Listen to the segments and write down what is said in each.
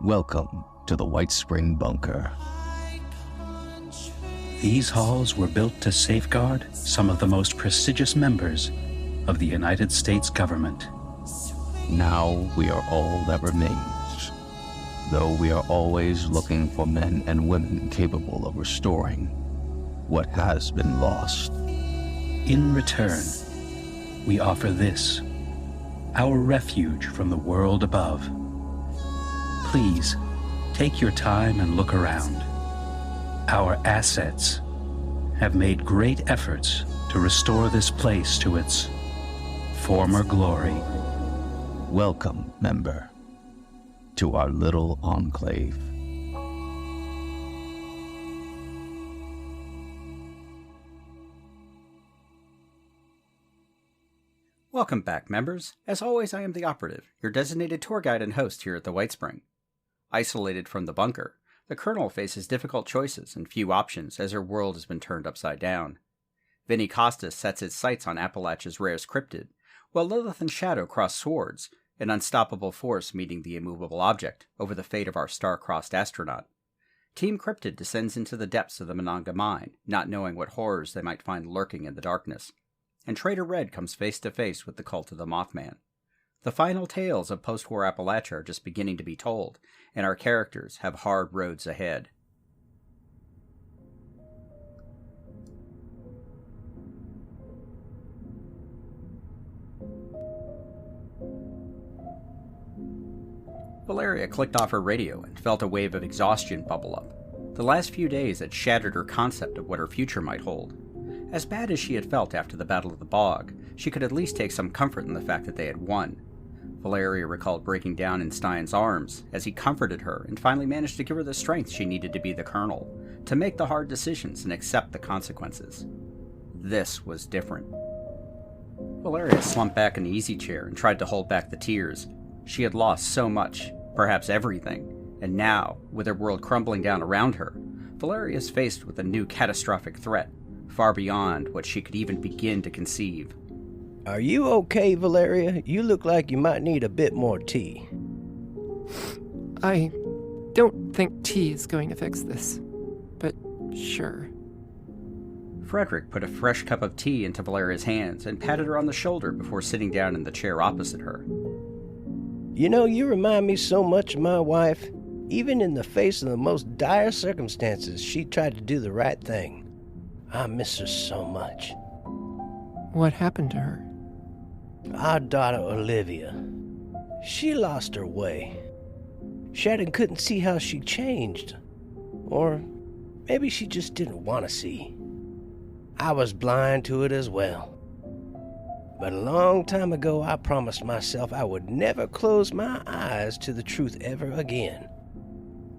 Welcome to the Whitespring Bunker. These halls were built to safeguard some of the most prestigious members of the United States government. Now we are all that remains, though we are always looking for men and women capable of restoring what has been lost. In return, we offer this, our refuge from the world above. Please, take your time and look around. Our assets have made great efforts to restore this place to its former glory. Welcome, member, to our little enclave. Welcome back, members. As always, I am the Operative, your designated tour guide and host here at the Whitespring. Isolated from the bunker, the Colonel faces difficult choices and few options as her world has been turned upside down. Vinny Costas sets his sights on Appalachia's rarest cryptid, while Lilith and Shadow cross swords, an unstoppable force meeting the immovable object over the fate of our star-crossed astronaut. Team Cryptid descends into the depths of the Monongah Mine, not knowing what horrors they might find lurking in the darkness. And Trader Red comes face-to-face with the cult of the Mothman. The final tales of post-war Appalachia are just beginning to be told, and our characters have hard roads ahead. Valeria clicked off her radio and felt a wave of exhaustion bubble up. The last few days had shattered her concept of what her future might hold. As bad as she had felt after the Battle of the Bog, she could at least take some comfort in the fact that they had won. Valeria recalled breaking down in Stein's arms as he comforted her and finally managed to give her the strength she needed to be the Colonel, to make the hard decisions and accept the consequences. This was different. Valeria slumped back in the easy chair and tried to hold back the tears. She had lost so much, perhaps everything, and now, with her world crumbling down around her, Valeria is faced with a new catastrophic threat, far beyond what she could even begin to conceive. Are you okay, Valeria? You look like you might need a bit more tea. I don't think tea is going to fix this, but sure. Frederick put a fresh cup of tea into Valeria's hands and patted her on the shoulder before sitting down in the chair opposite her. You know, you remind me so much of my wife. Even in the face of the most dire circumstances, she tried to do the right thing. I miss her so much. What happened to her? Our daughter, Olivia. She lost her way. Shannon couldn't see how she changed. Or maybe she just didn't want to see. I was blind to it as well. But a long time ago, I promised myself I would never close my eyes to the truth ever again.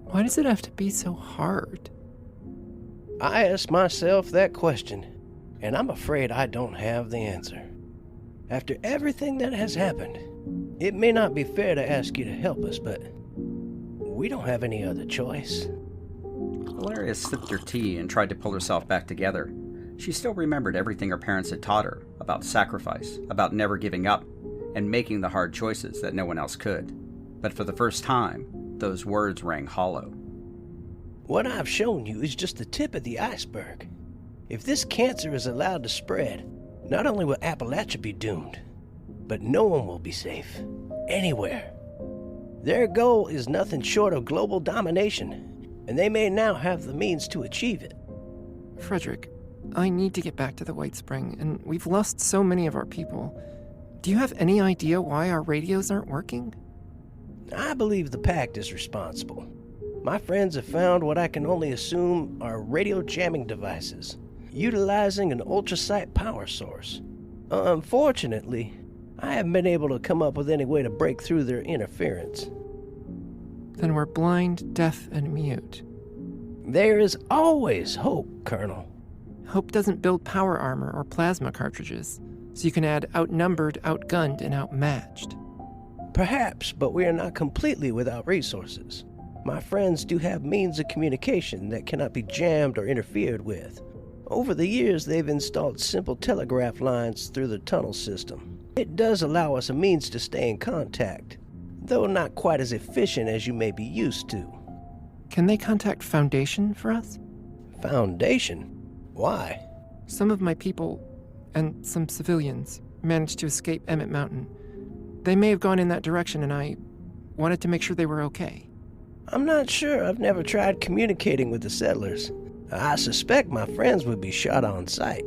Why does it have to be so hard? I ask myself that question, and I'm afraid I don't have the answer. After everything that has happened, it may not be fair to ask you to help us, but we don't have any other choice. Valeria sipped her tea and tried to pull herself back together. She still remembered everything her parents had taught her about sacrifice, about never giving up, and making the hard choices that no one else could. But for the first time, those words rang hollow. What I've shown you is just the tip of the iceberg. If this cancer is allowed to spread, not only will Appalachia be doomed, but no one will be safe, anywhere. Their goal is nothing short of global domination, and they may now have the means to achieve it. Frederick, I need to get back to the Whitespring, and we've lost so many of our people. Do you have any idea why our radios aren't working? I believe the Pact is responsible. My friends have found what I can only assume are radio jamming devices, utilizing an ultrasight power source. Unfortunately, I haven't been able to come up with any way to break through their interference. Then we're blind, deaf, and mute. There is always hope, Colonel. Hope doesn't build power armor or plasma cartridges, so you can add outnumbered, outgunned, and outmatched. Perhaps, but we are not completely without resources. My friends do have means of communication that cannot be jammed or interfered with. Over the years, they've installed simple telegraph lines through the tunnel system. It does allow us a means to stay in contact, though not quite as efficient as you may be used to. Can they contact Foundation for us? Foundation? Why? Some of my people, and some civilians, managed to escape Emmett Mountain. They may have gone in that direction, and I wanted to make sure they were okay. I'm not sure. I've never tried communicating with the settlers. I suspect my friends would be shot on sight.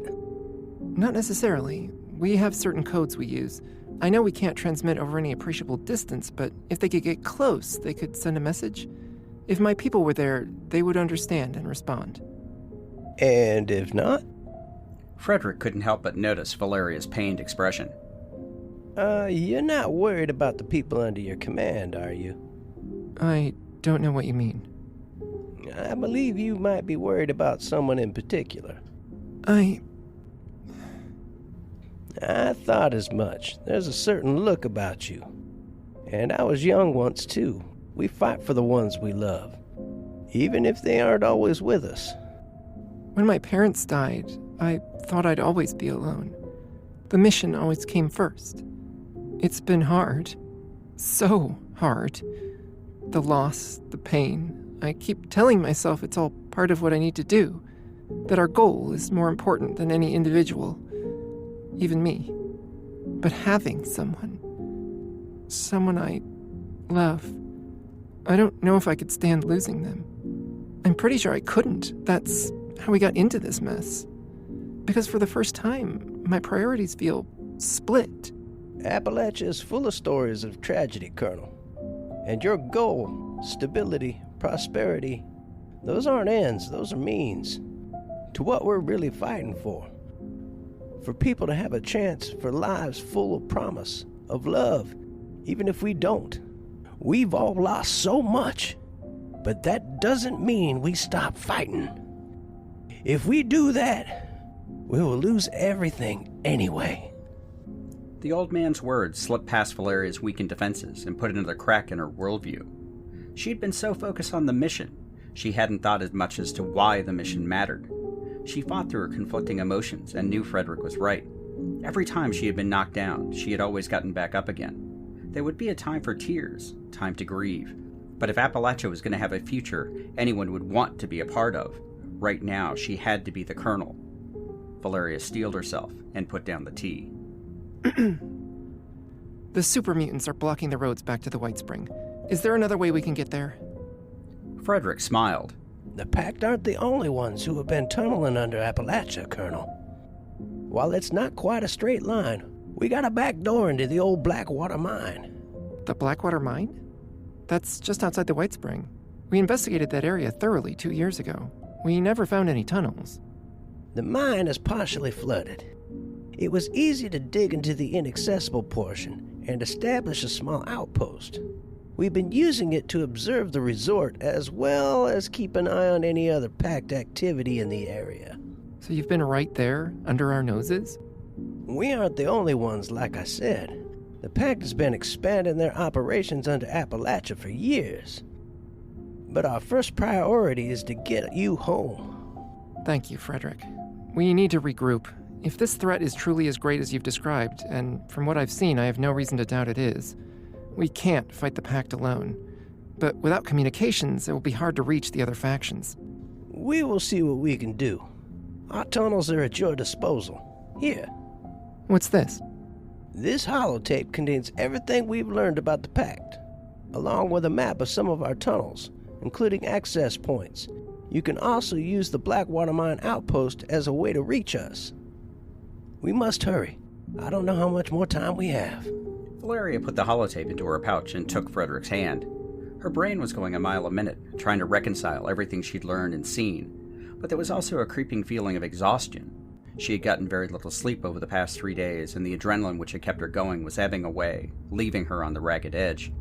Not necessarily. We have certain codes we use. I know we can't transmit over any appreciable distance, but if they could get close, they could send a message. If my people were there, they would understand and respond. And if not? Frederick couldn't help but notice Valeria's pained expression. You're not worried about the people under your command, are you? I don't know what you mean. I believe you might be worried about someone in particular. I thought as much. There's a certain look about you. And I was young once, too. We fight for the ones we love, even if they aren't always with us. When my parents died, I thought I'd always be alone. The mission always came first. It's been hard. So hard. The loss, the pain. I keep telling myself it's all part of what I need to do. That our goal is more important than any individual. Even me. But having someone I love, I don't know if I could stand losing them. I'm pretty sure I couldn't. That's how we got into this mess. Because for the first time, my priorities feel split. Appalachia is full of stories of tragedy, Colonel. And your goal, stability, prosperity, those aren't ends, those are means to what we're really fighting for. For people to have a chance for lives full of promise, of love, even if we don't. We've all lost so much, but that doesn't mean we stop fighting. If we do that, we will lose everything anyway. The old man's words slipped past Valeria's weakened defenses and put another crack in her worldview. She'd been so focused on the mission, she hadn't thought as much as to why the mission mattered. She fought through her conflicting emotions and knew Frederick was right. Every time she had been knocked down, she had always gotten back up again. There would be a time for tears, time to grieve. But if Appalachia was going to have a future anyone would want to be a part of, right now she had to be the colonel. Valeria steeled herself and put down the tea. The super mutants are blocking the roads back to the Whitespring. Is there another way we can get there? Frederick smiled. The Pact aren't the only ones who have been tunneling under Appalachia, Colonel. While it's not quite a straight line, we got a back door into the old Blackwater Mine. The Blackwater Mine? That's just outside the Whitespring. We investigated that area thoroughly 2 years ago. We never found any tunnels. The mine is partially flooded. It was easy to dig into the inaccessible portion and establish a small outpost. We've been using it to observe the resort as well as keep an eye on any other Pact activity in the area. So you've been right there, under our noses? We aren't the only ones, like I said. The Pact has been expanding their operations under Appalachia for years. But our first priority is to get you home. Thank you, Frederick. We need to regroup. If this threat is truly as great as you've described, and from what I've seen, I have no reason to doubt it is, we can't fight the Pact alone. But without communications, it will be hard to reach the other factions. We will see what we can do. Our tunnels are at your disposal. Here. What's this? This holotape contains everything we've learned about the Pact, along with a map of some of our tunnels, including access points. You can also use the Blackwater Mine outpost as a way to reach us. We must hurry. I don't know how much more time we have. Valeria put the holotape into her pouch and took Frederick's hand. Her brain was going a mile a minute, trying to reconcile everything she'd learned and seen, but there was also a creeping feeling of exhaustion. She had gotten very little sleep over the past 3 days, and the adrenaline which had kept her going was ebbing away, leaving her on the ragged edge.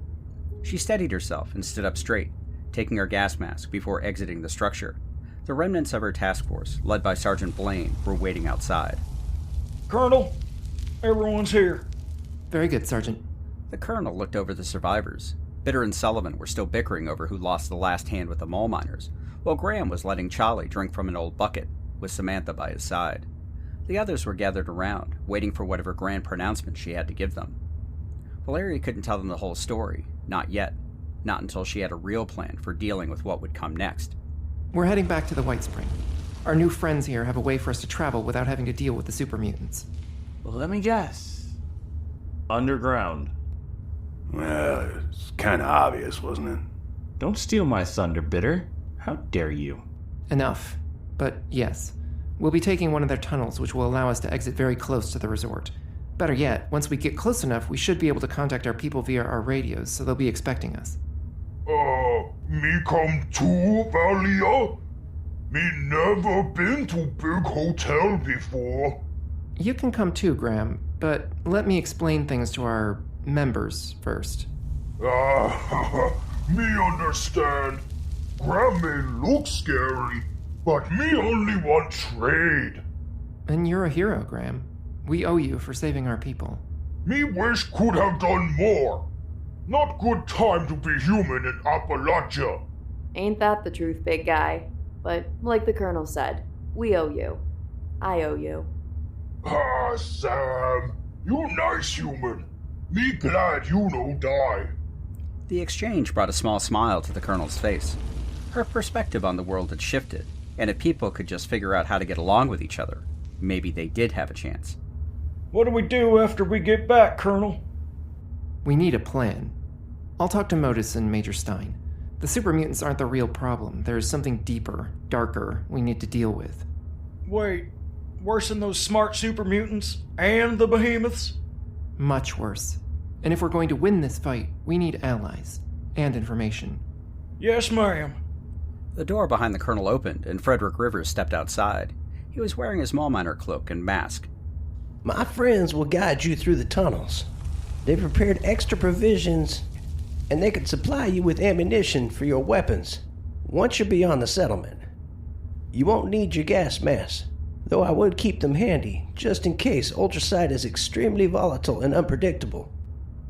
She steadied herself and stood up straight, taking her gas mask before exiting the structure. The remnants of her task force, led by Sergeant Blaine, were waiting outside. Colonel, everyone's here. Very good, Sergeant. The colonel looked over the survivors. Bitter and Sullivan were still bickering over who lost the last hand with the mole miners, while Graham was letting Charlie drink from an old bucket, with Samantha by his side. The others were gathered around, waiting for whatever grand pronouncement she had to give them. Valeria couldn't tell them the whole story, Not yet. Not until she had a real plan for dealing with what would come next. We're heading back to the Whitespring. Our new friends here have a way for us to travel without having to deal with the super mutants. Well, let me guess. Underground. Well, it's kind of obvious, wasn't it? Don't steal my thunder, Bitter. How dare you? Enough. But yes, we'll be taking one of their tunnels, which will allow us to exit very close to the resort. Better yet, once we get close enough, we should be able to contact our people via our radios, so they'll be expecting us. Me come too, Valia? Me never been to big hotel before. You can come too, Graham, but let me explain things to our members first. Me understand. Graham may look scary, but me only want trade. And you're a hero, Graham. We owe you for saving our people. Me wish could have done more. Not good time to be human in Appalachia. Ain't that the truth, big guy? But like the Colonel said, we owe you. I owe you. Ah, Sam. You nice human. Me glad you no die. The exchange brought a small smile to the Colonel's face. Her perspective on the world had shifted, and if people could just figure out how to get along with each other, maybe they did have a chance. What do we do after we get back, Colonel? We need a plan. I'll talk to Modus and Major Stein. The super mutants aren't the real problem. There's something deeper, darker, we need to deal with. Wait, worse than those smart super mutants and the behemoths? Much worse. And if we're going to win this fight, we need allies. And information. Yes, ma'am. The door behind the Colonel opened, and Frederick Rivers stepped outside. He was wearing his mall miner cloak and mask. My friends will guide you through the tunnels. They've prepared extra provisions, and they can supply you with ammunition for your weapons once you're beyond the settlement. You won't need your gas masks, though I would keep them handy, just in case ultrasite is extremely volatile and unpredictable.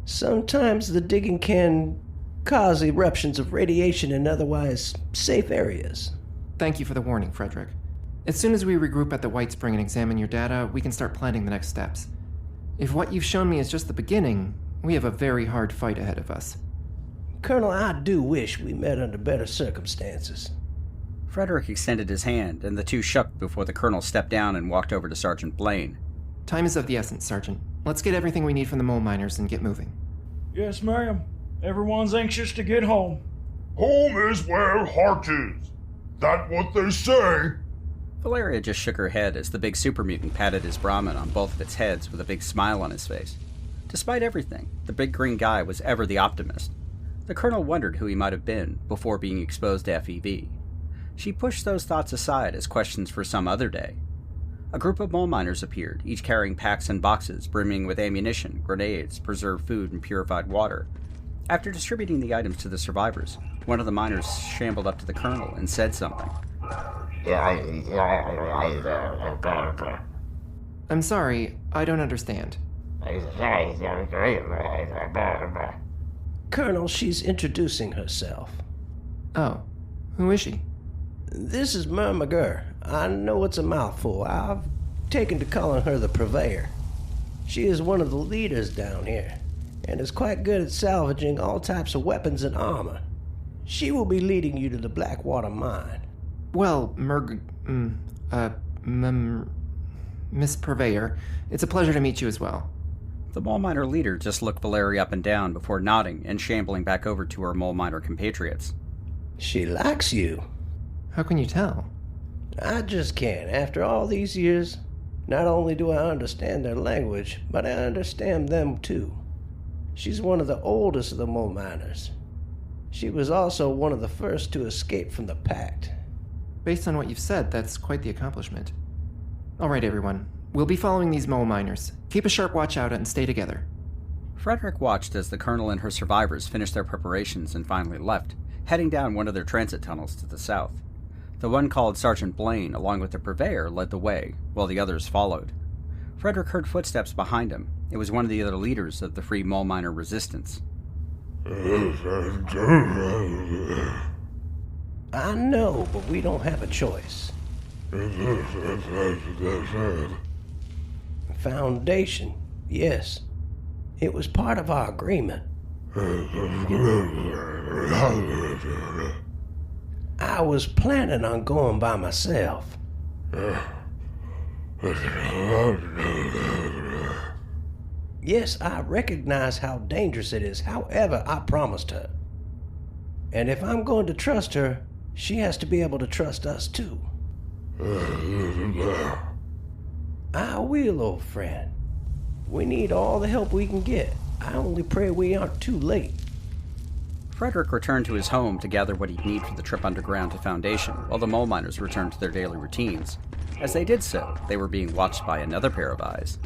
Sometimes the digging can cause eruptions of radiation in otherwise safe areas. Thank you for the warning, Frederick. As soon as we regroup at the Whitespring and examine your data, we can start planning the next steps. If what you've shown me is just the beginning, we have a very hard fight ahead of us. Colonel, I do wish we met under better circumstances. Frederick extended his hand, and the two shook before the Colonel stepped down and walked over to Sergeant Blaine. Time is of the essence, Sergeant. Let's get everything we need from the mole miners and get moving. Yes, ma'am. Everyone's anxious to get home. Home is where heart is. That what they say? Valeria just shook her head as the big super mutant patted his Brahmin on both of its heads with a big smile on his face. Despite everything, the big green guy was ever the optimist. The Colonel wondered who he might have been before being exposed to FEV. She pushed those thoughts aside as questions for some other day. A group of mole miners appeared, each carrying packs and boxes brimming with ammunition, grenades, preserved food, and purified water. After distributing the items to the survivors, one of the miners shambled up to the Colonel and said something. I'm sorry, I don't understand. Colonel, she's introducing herself. Oh, who is she? This is Monongah. I know it's a mouthful. I've taken to calling her the Purveyor. She is one of the leaders down here, and is quite good at salvaging all types of weapons and armor. She will be leading you to the Blackwater Mine. Well, Miss Purveyor, it's a pleasure to meet you as well. The mole miner leader just looked Valeria up and down before nodding and shambling back over to her mole miner compatriots. She likes you. How can you tell? I just can't. After all these years, not only do I understand their language, but I understand them too. She's one of the oldest of the mole miners. She was also one of the first to escape from the Pact. Based on what you've said, that's quite the accomplishment. All right, everyone. We'll be following these mole miners. Keep a sharp watch out and stay together. Frederick watched as the Colonel and her survivors finished their preparations and finally left, heading down one of their transit tunnels to the south. The one called Sergeant Blaine, along with the Purveyor, led the way, while the others followed. Frederick heard footsteps behind him. It was one of the other leaders of the Free Mole Miner Resistance. I know, but we don't have a choice. Foundation, yes. It was part of our agreement. I was planning on going by myself. Yes, I recognize how dangerous it is. However, I promised her. And if I'm going to trust her, she has to be able to trust us too. I will, old friend. We need all the help we can get. I only pray we aren't too late. Frederick returned to his home to gather what he'd need for the trip underground to Foundation, while the mole miners returned to their daily routines. As they did so, they were being watched by another pair of eyes.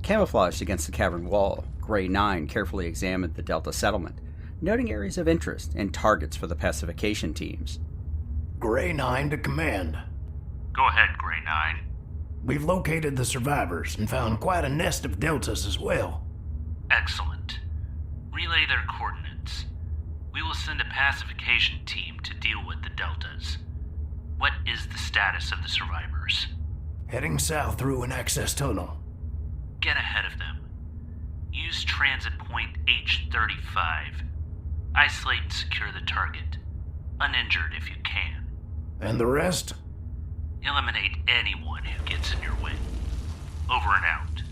Camouflaged against the cavern wall, Grey 9 carefully examined the Delta settlement, noting areas of interest and targets for the pacification teams. Grey 9 to command. Go ahead, Grey 9. We've located the survivors and found quite a nest of deltas as well. Excellent. Relay their coordinates. We will send a pacification team to deal with the deltas. What is the status of the survivors? Heading south through an access tunnel. Get ahead of them. Use transit point H35. Isolate and secure the target. Uninjured if you can. And the rest? Eliminate anyone who gets in your way. Over and out.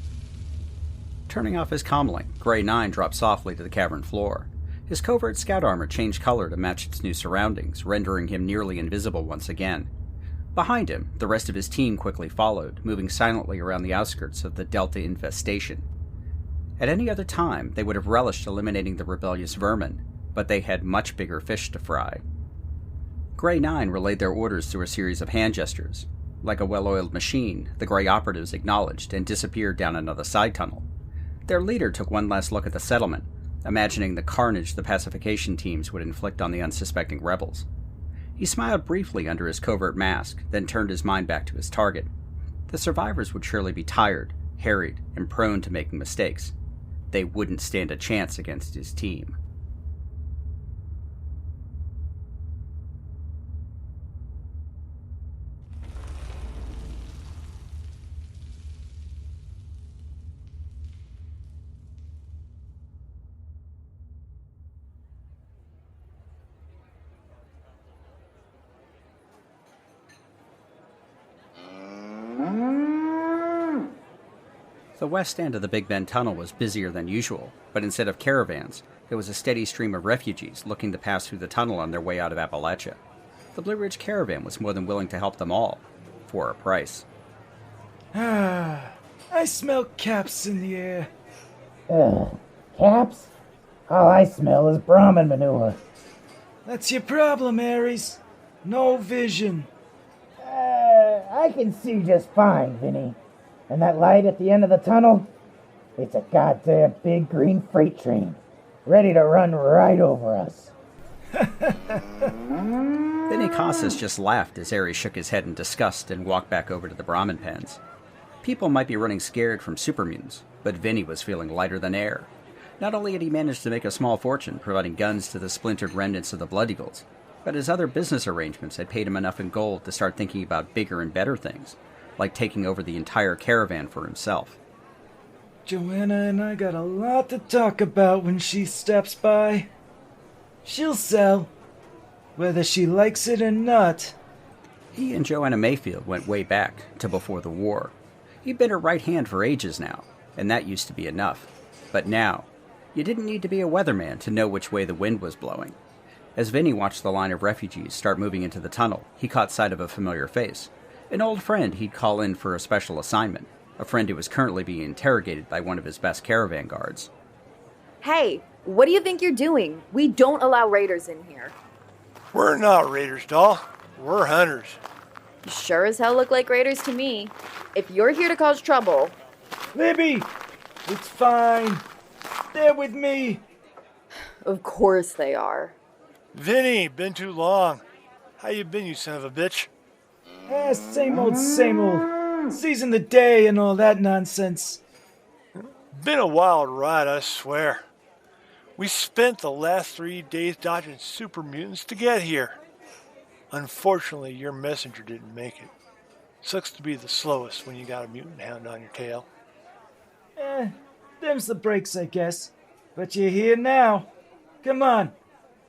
Turning off his comlink, Grey 9 dropped softly to the cavern floor. His covert scout armor changed color to match its new surroundings, rendering him nearly invisible once again. Behind him, the rest of his team quickly followed, moving silently around the outskirts of the Delta infestation. At any other time, they would have relished eliminating the rebellious vermin, but they had much bigger fish to fry. Grey 9 relayed their orders through a series of hand gestures. Like a well-oiled machine, the Grey operatives acknowledged and disappeared down another side tunnel. Their leader took one last look at the settlement, imagining the carnage the pacification teams would inflict on the unsuspecting rebels. He smiled briefly under his covert mask, then turned his mind back to his target. The survivors would surely be tired, harried, and prone to making mistakes. They wouldn't stand a chance against his team. The west end of the Big Bend Tunnel was busier than usual, but instead of caravans, there was a steady stream of refugees looking to pass through the tunnel on their way out of Appalachia. The Blue Ridge Caravan was more than willing to help them all, for a price. I smell caps in the air. Caps? All I smell is Brahmin manure. That's your problem, Ares. No vision. I can see just fine, Vinny. And that light at the end of the tunnel? It's a goddamn big green freight train, ready to run right over us. Vinny Costas just laughed as Ares shook his head in disgust and walked back over to the Brahmin pens. People might be running scared from super mutants, but Vinny was feeling lighter than air. Not only had he managed to make a small fortune providing guns to the splintered remnants of the Blood Eagles, but his other business arrangements had paid him enough in gold to start thinking about bigger and better things, like taking over the entire caravan for himself. Joanna and I got a lot to talk about when she steps by. She'll sell, whether she likes it or not. He and Joanna Mayfield went way back to before the war. He'd been her right hand for ages now, and that used to be enough. But now, you didn't need to be a weatherman to know which way the wind was blowing. As Vinny watched the line of refugees start moving into the tunnel, he caught sight of a familiar face. An old friend he'd call in for a special assignment, a friend who was currently being interrogated by one of his best caravan guards. Hey, what do you think you're doing? We don't allow raiders in here. We're not raiders, doll. We're hunters. You sure as hell look like raiders to me. If you're here to cause trouble... Libby! It's fine. They're with me. Of course they are. Vinny, been too long. How you been, you son of a bitch? Same old, same old. Season the day and all that nonsense. Been a wild ride, I swear. We spent the last 3 days dodging super mutants to get here. Unfortunately, your messenger didn't make it. Sucks to be the slowest when you got a mutant hound on your tail. Them's the breaks, I guess. But you're here now. Come on,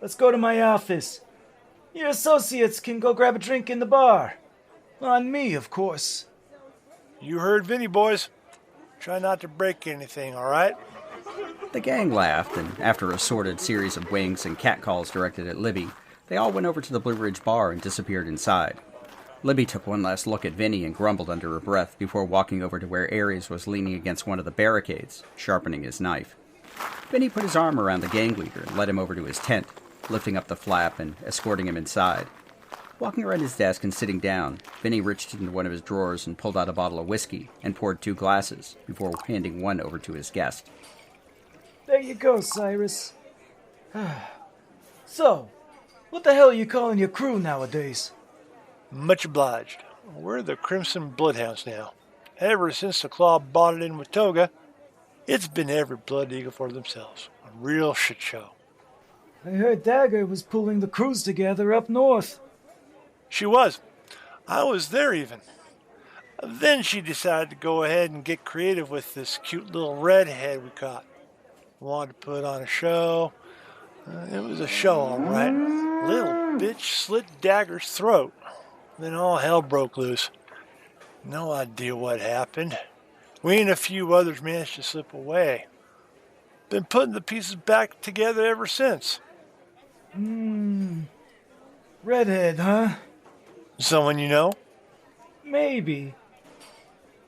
let's go to my office. Your associates can go grab a drink in the bar. On me, of course. You heard Vinny, boys. Try not to break anything, all right? The gang laughed, and after a sordid series of winks and catcalls directed at Libby, they all went over to the Blue Ridge bar and disappeared inside. Libby took one last look at Vinny and grumbled under her breath before walking over to where Aries was leaning against one of the barricades, sharpening his knife. Vinny put his arm around the gang leader and led him over to his tent, lifting up the flap and escorting him inside. Walking around his desk and sitting down, Vinny reached into one of his drawers and pulled out a bottle of whiskey and poured 2 glasses before handing one over to his guest. There you go, Cyrus. So, what the hell are you calling your crew nowadays? Much obliged. We're the Crimson Bloodhounds now. Ever since the Claw bought it in Watoga, it's been every blood eagle for themselves. A real shit show. I heard Dagger was pulling the crews together up north. She was. I was there even. Then she decided to go ahead and get creative with this cute little redhead we caught. Wanted to put on a show. It was a show, all right. Little bitch slit Dagger's throat. Then all hell broke loose. No idea what happened. We and a few others managed to slip away. Been putting the pieces back together ever since. Redhead, huh? Someone you know? Maybe.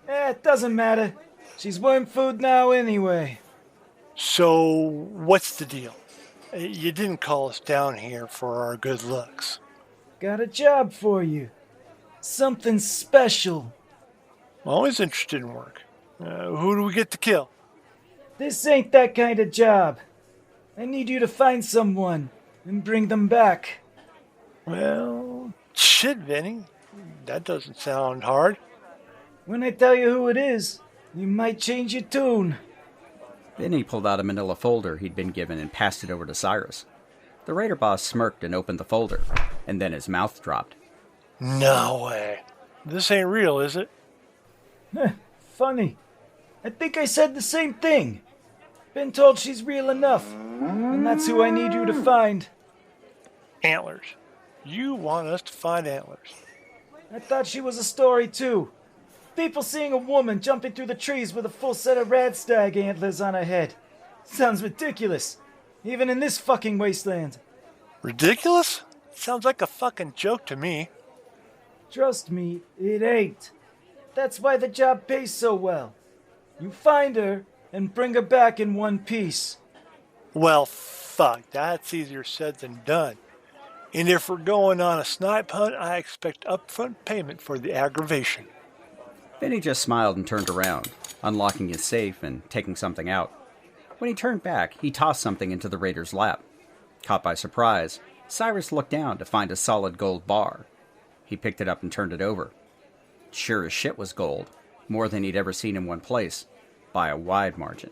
It doesn't matter. She's worm food now anyway. So, what's the deal? You didn't call us down here for our good looks. Got a job for you. Something special. Always interested in work. Who do we get to kill? This ain't that kind of job. I need you to find someone and bring them back. Well, shit, Vinny. That doesn't sound hard. When I tell you who it is, you might change your tune. Vinny pulled out a manila folder he'd been given and passed it over to Cyrus. The raider boss smirked and opened the folder, and then his mouth dropped. No way. This ain't real, is it? Funny. I think I said the same thing. Been told she's real enough, and that's who I need you to find. Antlers. You want us to find antlers. I thought she was a story, too. People seeing a woman jumping through the trees with a full set of radstag antlers on her head. Sounds ridiculous, even in this fucking wasteland. Ridiculous? Sounds like a fucking joke to me. Trust me, it ain't. That's why the job pays so well. You find her and bring her back in one piece. Well, fuck, that's easier said than done. And if we're going on a snipe hunt, I expect upfront payment for the aggravation. Vinny just smiled and turned around, unlocking his safe and taking something out. When he turned back, he tossed something into the raider's lap. Caught by surprise, Cyrus looked down to find a solid gold bar. He picked it up and turned it over. Sure as shit was gold, more than he'd ever seen in one place, by a wide margin.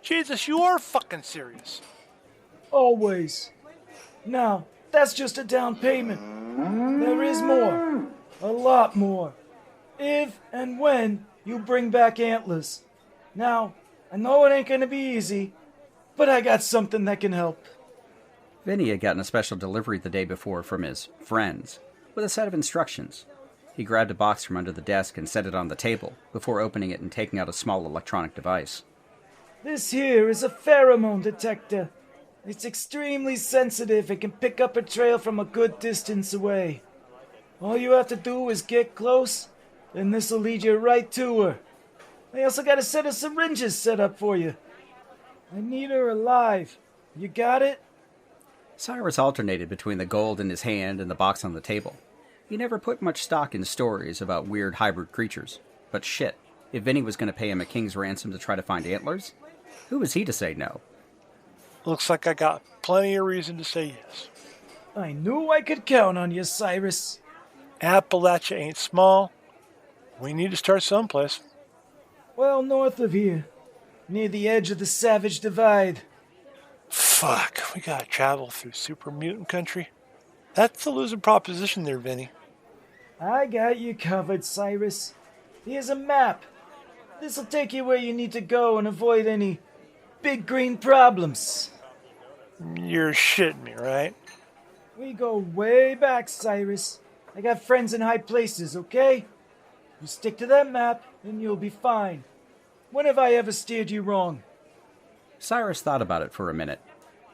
Jesus, you are fucking serious. Always. Now, that's just a down payment. There is more. A lot more. If and when you bring back antlers. Now, I know it ain't gonna be easy, but I got something that can help. Vinny had gotten a special delivery the day before from his friends, with a set of instructions. He grabbed a box from under the desk and set it on the table, before opening it and taking out a small electronic device. This here is a pheromone detector. It's extremely sensitive and can pick up a trail from a good distance away. All you have to do is get close, and this'll lead you right to her. I also got a set of syringes set up for you. I need her alive. You got it? Cyrus alternated between the gold in his hand and the box on the table. He never put much stock in stories about weird hybrid creatures. But shit, if Vinny was going to pay him a king's ransom to try to find antlers, who was he to say no? Looks like I got plenty of reason to say yes. I knew I could count on you, Cyrus. Appalachia ain't small. We need to start someplace. Well, north of here, near the edge of the Savage Divide. Fuck, we gotta travel through super mutant country. That's a losing proposition there, Vinny. I got you covered, Cyrus. Here's a map. This'll take you where you need to go and avoid any big green problems. You're shitting me, right? We go way back, Cyrus. I got friends in high places, okay? You stick to that map, and you'll be fine. When have I ever steered you wrong? Cyrus thought about it for a minute.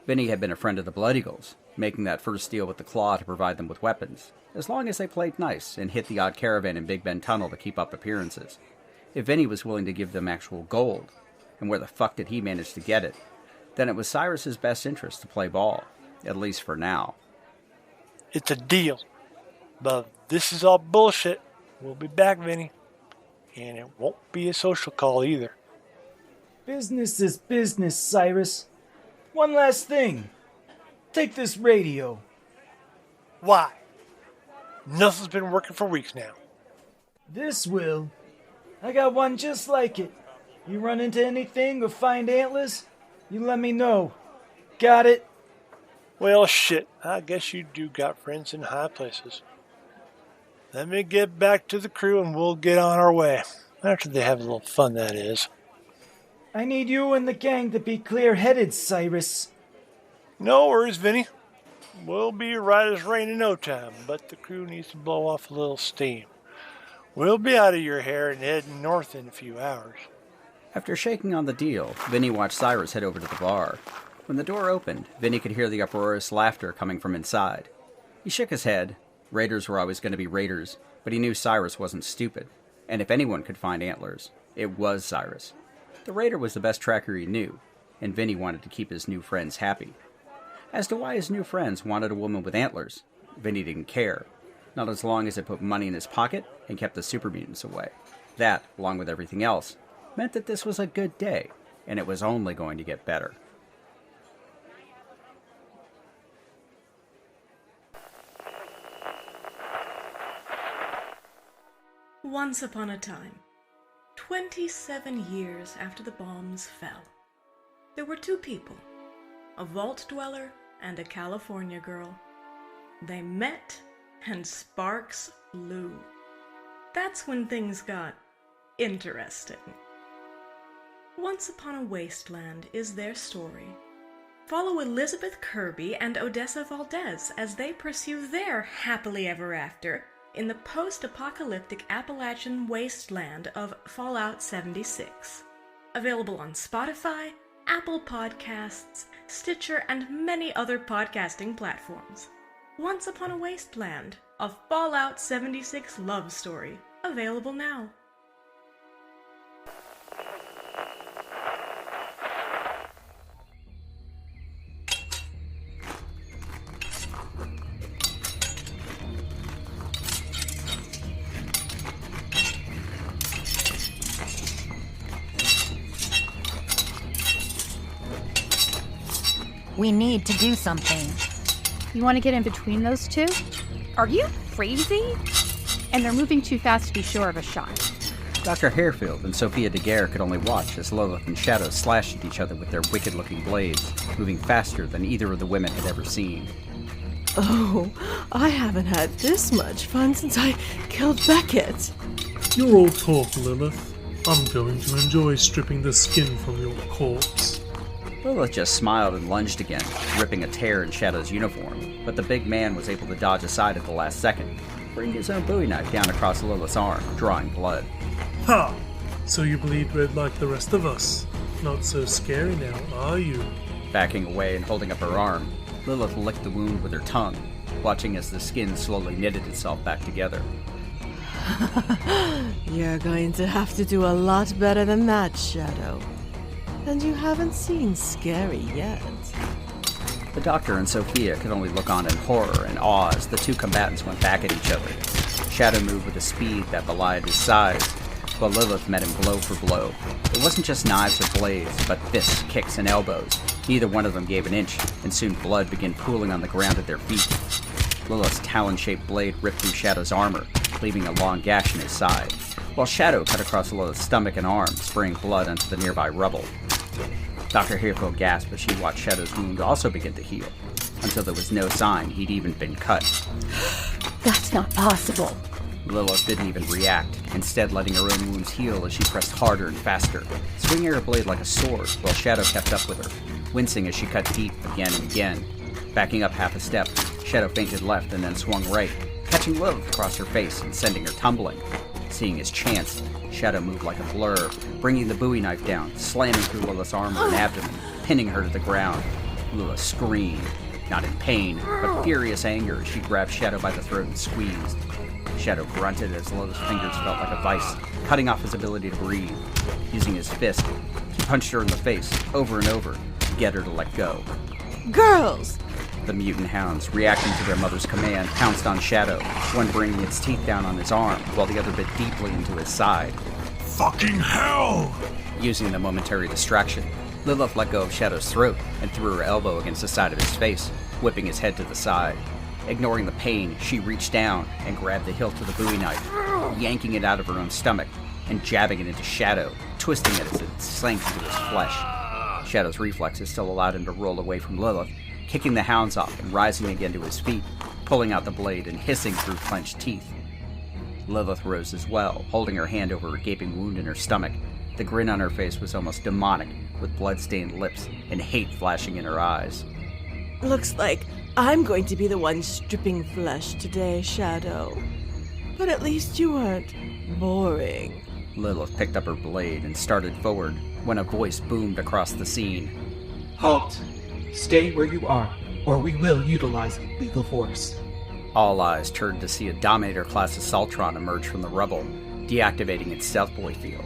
Vinny had been a friend of the Blood Eagles, making that first deal with the Claw to provide them with weapons, as long as they played nice and hit the odd caravan in Big Bend Tunnel to keep up appearances. If Vinny was willing to give them actual gold, and where the fuck did he manage to get it, then it was Cyrus's best interest to play ball, at least for now. It's a deal. But this is all bullshit. We'll be back, Vinny. And it won't be a social call either. Business is business, Cyrus. One last thing. Take this radio. Why? Nothing's been working for weeks now. This will. I got one just like it. You run into anything or find antlers, you let me know. Got it? Well, shit. I guess you do got friends in high places. Let me get back to the crew and we'll get on our way. After they have a little fun, that is. I need you and the gang to be clear-headed, Cyrus. No worries, Vinny. We'll be right as rain in no time, but the crew needs to blow off a little steam. We'll be out of your hair and heading north in a few hours. After shaking on the deal, Vinny watched Cyrus head over to the bar. When the door opened, Vinny could hear the uproarious laughter coming from inside. He shook his head. Raiders were always going to be raiders, but he knew Cyrus wasn't stupid. And if anyone could find antlers, it was Cyrus. The raider was the best tracker he knew, and Vinny wanted to keep his new friends happy. As to why his new friends wanted a woman with antlers, Vinny didn't care. Not as long as it put money in his pocket and kept the super mutants away. That, along with everything else, meant that this was a good day, and it was only going to get better. Once upon a time, 27 years after the bombs fell, there were two people, a vault dweller and a California girl. They met, and sparks flew. That's when things got interesting. Once Upon a Wasteland is their story. Follow Elizabeth Kirby and Odessa Valdez as they pursue their happily ever after in the post-apocalyptic Appalachian wasteland of Fallout 76. Available on Spotify, Apple Podcasts, Stitcher, and many other podcasting platforms. Once Upon a Wasteland, a Fallout 76 love story. Available now. We need to do something. You want to get in between those two? Are you crazy? And they're moving too fast to be sure of a shot. Dr. Harefield and Sophia Daguerre could only watch as Lilith and Shadow slashed at each other with their wicked-looking blades, moving faster than either of the women had ever seen. Oh, I haven't had this much fun since I killed Beckett. You're all talk, Lilith. I'm going to enjoy stripping the skin from your corpse. Lilith just smiled and lunged again, ripping a tear in Shadow's uniform, but the big man was able to dodge aside at the last second, bringing his own Bowie knife down across Lilith's arm, drawing blood. Ha! So you bleed red like the rest of us. Not so scary now, are you? Backing away and holding up her arm, Lilith licked the wound with her tongue, watching as the skin slowly knitted itself back together. You're going to have to do a lot better than that, Shadow. And you haven't seen scary yet. The Doctor and Sophia could only look on in horror and awe as the two combatants went back at each other. Shadow moved with a speed that belied his size, while Lilith met him blow for blow. It wasn't just knives or blades, but fists, kicks, and elbows. Neither one of them gave an inch, and soon blood began pooling on the ground at their feet. Lilith's talon-shaped blade ripped through Shadow's armor, leaving a long gash in his side, while Shadow cut across Lilith's stomach and arm, spraying blood onto the nearby rubble. Dr. Harefield gasped as she watched Shadow's wound also begin to heal, until there was no sign he'd even been cut. That's not possible. Lilith didn't even react, instead letting her own wounds heal as she pressed harder and faster, swinging her blade like a sword while Shadow kept up with her. wincing as she cut deep again and again. Backing up half a step, Shadow feinted left and then swung right, catching Lilith across her face and sending her tumbling. Seeing his chance, Shadow moved like a blur, bringing the Bowie knife down, slamming through Lilith's armor and abdomen, pinning her to the ground. Lilith screamed, not in pain, but furious anger as she grabbed Shadow by the throat and squeezed. Shadow grunted as Lilith's fingers felt like a vice, cutting off his ability to breathe. Using his fist, he punched her in the face, over and over, to get her to let go. Girls! The mutant hounds, reacting to their mother's command, pounced on Shadow, one bringing its teeth down on his arm, while the other bit deeply into his side. Fucking hell! Using the momentary distraction, Lilith let go of Shadow's throat and threw her elbow against the side of his face, whipping his head to the side. Ignoring the pain, she reached down and grabbed the hilt of the Bowie knife, yanking it out of her own stomach and jabbing it into Shadow, twisting it as it sank into his flesh. Shadow's reflexes still allowed him to roll away from Lilith, kicking the hounds off and rising again to his feet, pulling out the blade and hissing through clenched teeth. Lilith rose as well, holding her hand over a gaping wound in her stomach. The grin on her face was almost demonic, with blood-stained lips and hate flashing in her eyes. Looks like I'm going to be the one stripping flesh today, Shadow. But at least you weren't boring. Lilith picked up her blade and started forward when a voice boomed across the scene. Halt! Stay where you are, or we will utilize lethal force. All eyes turned to see a Dominator-class Assaultron emerge from the rubble, deactivating its stealth boy field.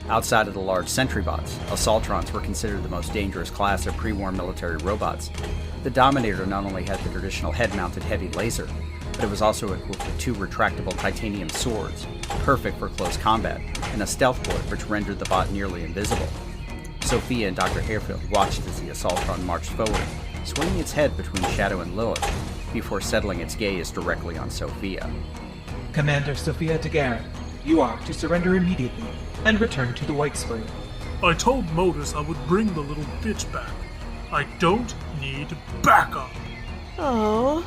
Outside of the large sentry bots, Assaultrons were considered the most dangerous class of pre-war military robots. The Dominator not only had the traditional head-mounted heavy laser, but it was also equipped with 2 retractable titanium swords, perfect for close combat, and a stealth boy which rendered the bot nearly invisible. Sophia and Dr. Harefield watched as the Assaultron marched forward, swinging its head between Shadow and Lilith, before settling its gaze directly on Sophia. Commander Sophia Daguerre, you are to surrender immediately and return to the Whitespring. I told Modus I would bring the little bitch back. I don't need backup. Oh,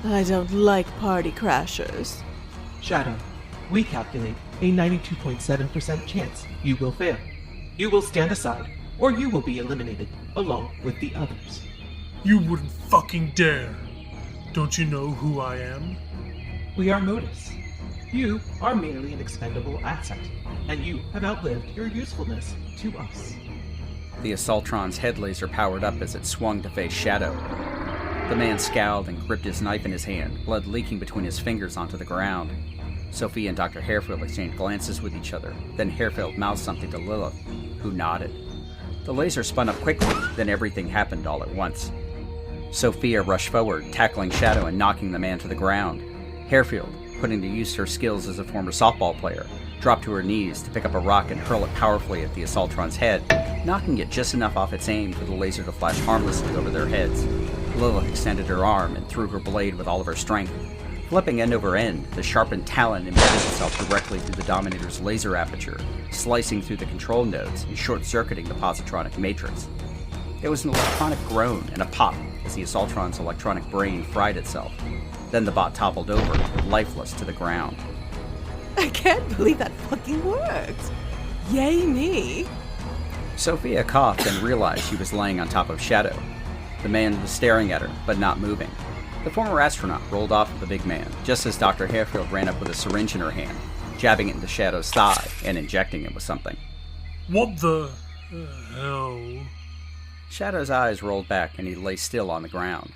I don't like party crashers. Shadow, we calculate a 92.7% chance you will fail. You will stand aside, or you will be eliminated, along with the others. You wouldn't fucking dare. Don't you know who I am? We are Modus. You are merely an expendable asset, and you have outlived your usefulness to us. The Assaultron's head laser powered up as it swung to face Shadow. The man scowled and gripped his knife in his hand, blood leaking between his fingers onto the ground. Sophie and Dr. Harefield exchanged glances with each other, then Harefield mouthed something to Lilith, who nodded. The laser spun up quickly, then everything happened all at once. Sophia rushed forward, tackling Shadow and knocking the man to the ground. Harefield, putting to use her skills as a former softball player, dropped to her knees to pick up a rock and hurl it powerfully at the Assaultron's head, knocking it just enough off its aim for the laser to flash harmlessly over their heads. Lilith extended her arm and threw her blade with all of her strength. Flipping end over end, the sharpened talon embedded itself directly through the Dominator's laser aperture, slicing through the control nodes and short-circuiting the positronic matrix. There was an electronic groan and a pop as the Assaultron's electronic brain fried itself. Then the bot toppled over, lifeless to the ground. I can't believe that fucking worked. Yay me. Sophia coughed and realized she was laying on top of Shadow. The man was staring at her, but not moving. The former astronaut rolled off of the big man, just as Dr. Harefield ran up with a syringe in her hand, jabbing it into Shadow's thigh and injecting him with something. What the hell? Shadow's eyes rolled back and he lay still on the ground.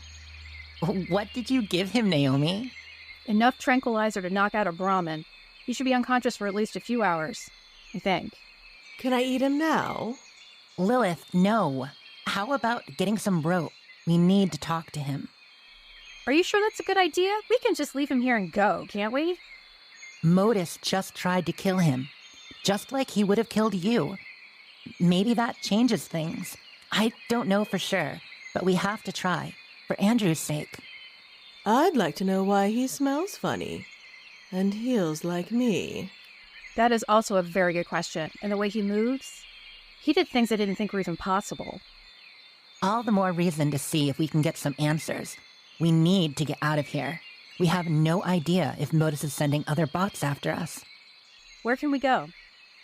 What did you give him, Naomi? Enough tranquilizer to knock out a Brahmin. He should be unconscious for at least a few hours, I think. Can I eat him now? Lilith, no. How about getting some rope? We need to talk to him. Are you sure that's a good idea? We can just leave him here and go, can't we? Modus just tried to kill him, just like he would have killed you. Maybe that changes things. I don't know for sure, but we have to try, for Andrew's sake. I'd like to know why he smells funny and heals like me. That is also a very good question. And the way he moves, he did things I didn't think were even possible. All the more reason to see if we can get some answers. We need to get out of here. We have no idea if Modus is sending other bots after us. Where can we go?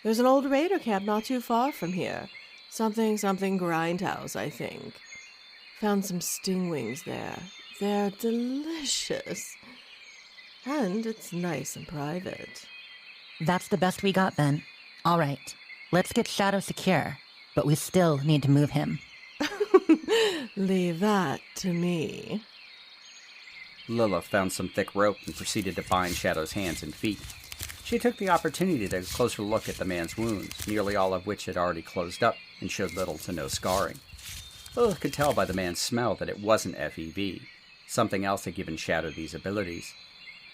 There's an old raider camp not too far from here. Something grindhouse, I think. Found some stingwings there. They're delicious. And it's nice and private. That's the best we got, then. All right, let's get Shadow secure, but we still need to move him. Leave that to me. Lilith found some thick rope and proceeded to bind Shadow's hands and feet. She took the opportunity to take a closer look at the man's wounds, nearly all of which had already closed up and showed little to no scarring. Lilith could tell by the man's smell that it wasn't FEV. Something else had given Shadow these abilities.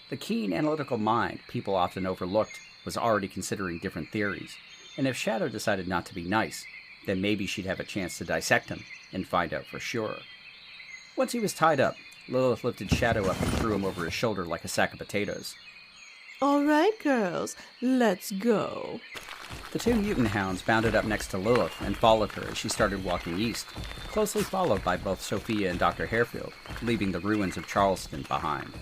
The keen, analytical mind people often overlooked was already considering different theories, and if Shadow decided not to be nice, then maybe she'd have a chance to dissect him and find out for sure. Once he was tied up, Lilith lifted Shadow up and threw him over his shoulder like a sack of potatoes. All right, girls, let's go. The two mutant hounds bounded up next to Lilith and followed her as she started walking east, closely followed by both Sophia and Dr. Harefield, leaving the ruins of Charleston behind.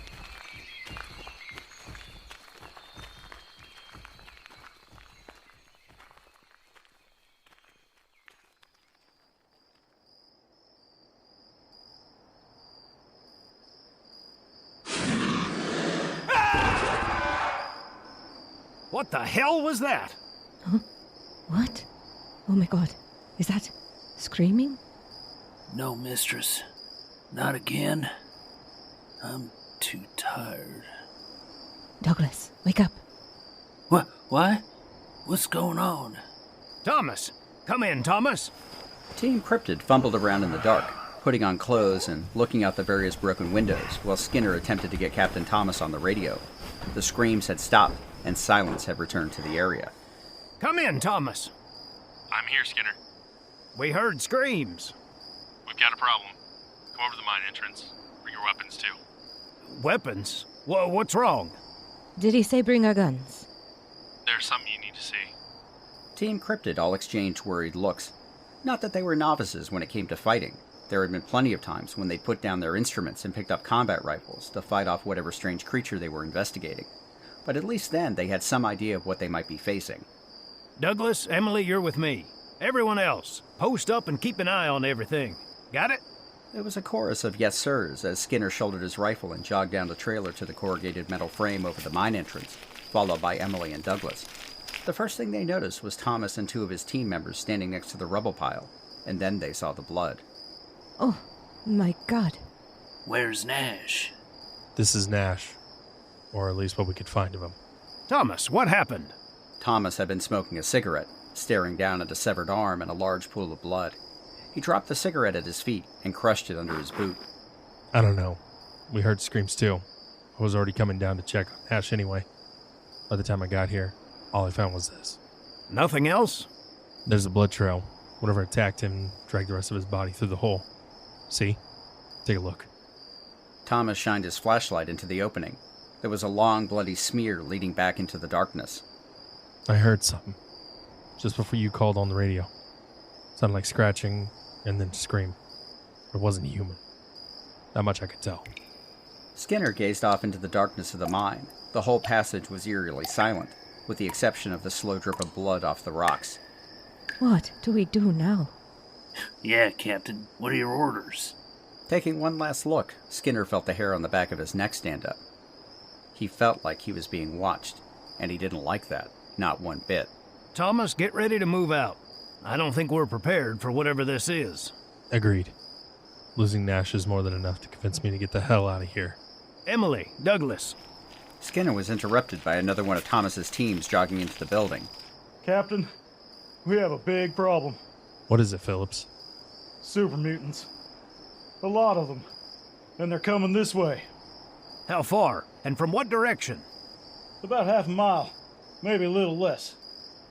What the hell was that? Huh? What? Oh my god. Is that screaming? No, mistress. Not again. I'm too tired. Douglas, wake up. What? What's going on? Thomas! Come in, Thomas! Team Cryptid fumbled around in the dark, putting on clothes and looking out the various broken windows, while Skinner attempted to get Captain Thomas on the radio. The screams had stopped, and silence had returned to the area. Come in, Thomas. I'm here, Skinner. We heard screams. We've got a problem. Come over to the mine entrance. Bring your weapons, too. Weapons? What's wrong? Did he say bring our guns? There's something you need to see. Team Cryptid all exchanged worried looks. Not that they were novices when it came to fighting. There had been plenty of times when they'd put down their instruments and picked up combat rifles to fight off whatever strange creature they were investigating. But at least then they had some idea of what they might be facing. Douglas, Emily, you're with me. Everyone else, post up and keep an eye on everything. Got it? There was a chorus of yes sirs as Skinner shouldered his rifle and jogged down the trailer to the corrugated metal frame over the mine entrance, followed by Emily and Douglas. The first thing they noticed was Thomas and two of his team members standing next to the rubble pile, and then they saw the blood. Oh, my God. Where's Nash? This is Nash. Or at least what we could find of him. Thomas, what happened? Thomas had been smoking a cigarette, staring down at a severed arm and a large pool of blood. He dropped the cigarette at his feet and crushed it under his boot. I don't know. We heard screams too. I was already coming down to check on Nash anyway. By the time I got here, all I found was this. Nothing else? There's a blood trail. Whatever attacked him dragged the rest of his body through the hole. See? Take a look. Thomas shined his flashlight into the opening. There was a long, bloody smear leading back into the darkness. I heard something. Just before you called on the radio. Sounded like scratching, and then scream. It wasn't human. That much I could tell. Skinner gazed off into the darkness of the mine. The whole passage was eerily silent, with the exception of the slow drip of blood off the rocks. What do we do now? Yeah, Captain. What are your orders? Taking one last look, Skinner felt the hair on the back of his neck stand up. He felt like he was being watched, and he didn't like that, not one bit. Thomas, get ready to move out. I don't think we're prepared for whatever this is. Agreed. Losing Nash is more than enough to convince me to get the hell out of here. Emily, Douglas. Skinner was interrupted by another one of Thomas's teams jogging into the building. Captain, we have a big problem. What is it, Phillips? Super mutants. A lot of them. And they're coming this way. How far? And from what direction? About half a mile. Maybe a little less.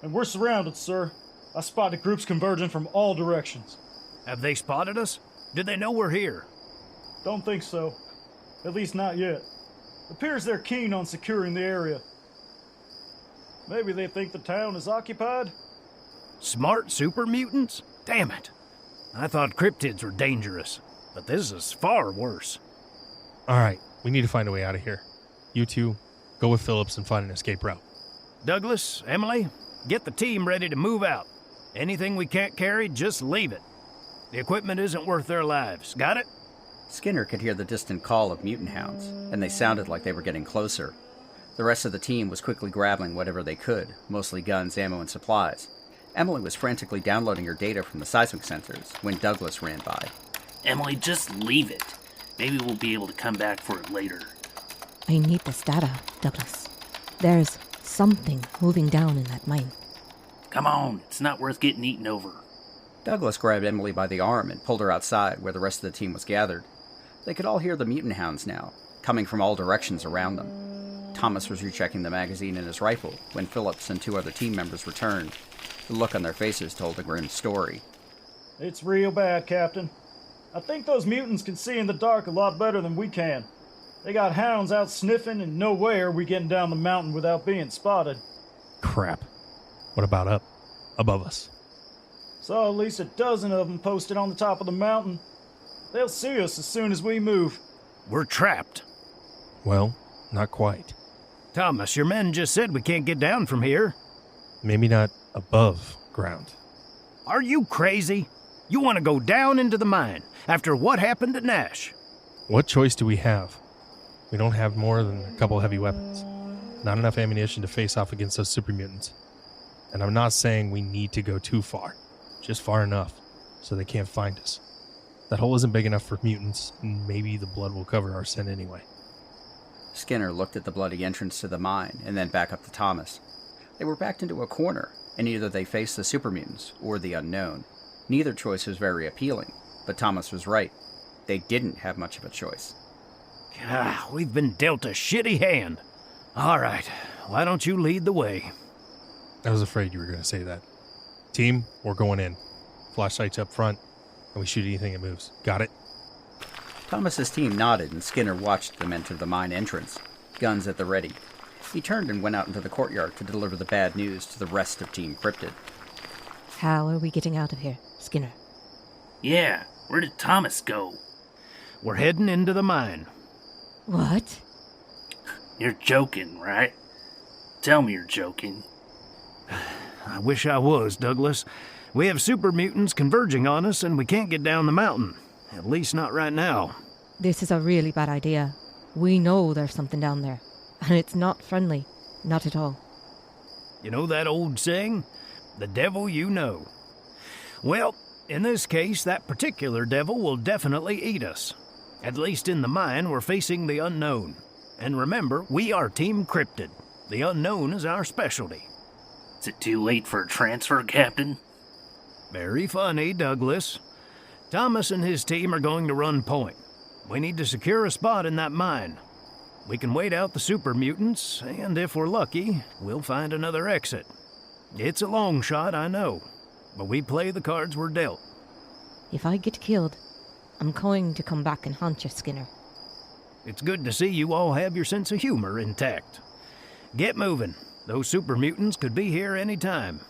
And we're surrounded, sir. I spotted groups converging from all directions. Have they spotted us? Did they know we're here? Don't think so. At least not yet. Appears they're keen on securing the area. Maybe they think the town is occupied? Smart super mutants? Damn it. I thought cryptids were dangerous, but this is far worse. Alright, we need to find a way out of here. You two, go with Phillips and find an escape route. Douglas, Emily, get the team ready to move out. Anything we can't carry, just leave it. The equipment isn't worth their lives. Got it? Skinner could hear the distant call of mutant hounds, and they sounded like they were getting closer. The rest of the team was quickly grabbing whatever they could, mostly guns, ammo, and supplies. Emily was frantically downloading her data from the seismic sensors when Douglas ran by. Emily, just leave it. Maybe we'll be able to come back for it later. I need this data, Douglas. There's something moving down in that mine. Come on, it's not worth getting eaten over. Douglas grabbed Emily by the arm and pulled her outside where the rest of the team was gathered. They could all hear the mutant hounds now, coming from all directions around them. Thomas was rechecking the magazine in his rifle when Phillips and 2 other team members returned. The look on their faces told a grim story. It's real bad, Captain. I think those mutants can see in the dark a lot better than we can. They got hounds out sniffing, and no way are we getting down the mountain without being spotted. Crap. What about above us? Saw at least a dozen of them posted on the top of the mountain. They'll see us as soon as we move. We're trapped. Well, not quite. Thomas, your men just said we can't get down from here. Maybe not above ground. Are you crazy? You want to go down into the mine after what happened at Nash? What choice do we have? We don't have more than a couple heavy weapons. Not enough ammunition to face off against those super mutants. And I'm not saying we need to go too far. Just far enough so they can't find us. That hole isn't big enough for mutants, and maybe the blood will cover our scent anyway. Skinner looked at the bloody entrance to the mine and then back up to Thomas. They were backed into a corner, and either they faced the super mutants or the unknown. Neither choice was very appealing, but Thomas was right. They didn't have much of a choice. We've been dealt a shitty hand. All right, why don't you lead the way? I was afraid you were going to say that. Team, we're going in. Flashlights up front, and we shoot anything that moves. Got it? Thomas's team nodded, and Skinner watched them enter the mine entrance, guns at the ready. He turned and went out into the courtyard to deliver the bad news to the rest of Team Cryptid. How are we getting out of here, Skinner? Yeah, where did Thomas go? We're heading into the mine. What? You're joking, right? Tell me you're joking. I wish I was, Douglas. We have super mutants converging on us, and we can't get down the mountain. At least not right now. This is a really bad idea. We know there's something down there, and it's not friendly. Not at all. You know that old saying? The devil you know. Well, in this case, that particular devil will definitely eat us. At least in the mine, we're facing the unknown. And remember, we are Team Cryptid. The unknown is our specialty. Is it too late for a transfer, Captain? Very funny, Douglas. Thomas and his team are going to run point. We need to secure a spot in that mine. We can wait out the super mutants, and if we're lucky, we'll find another exit. It's a long shot, I know, but we play the cards we're dealt. If I get killed, I'm going to come back and haunt you, Skinner. It's good to see you all have your sense of humor intact. Get moving. Those super mutants could be here any time.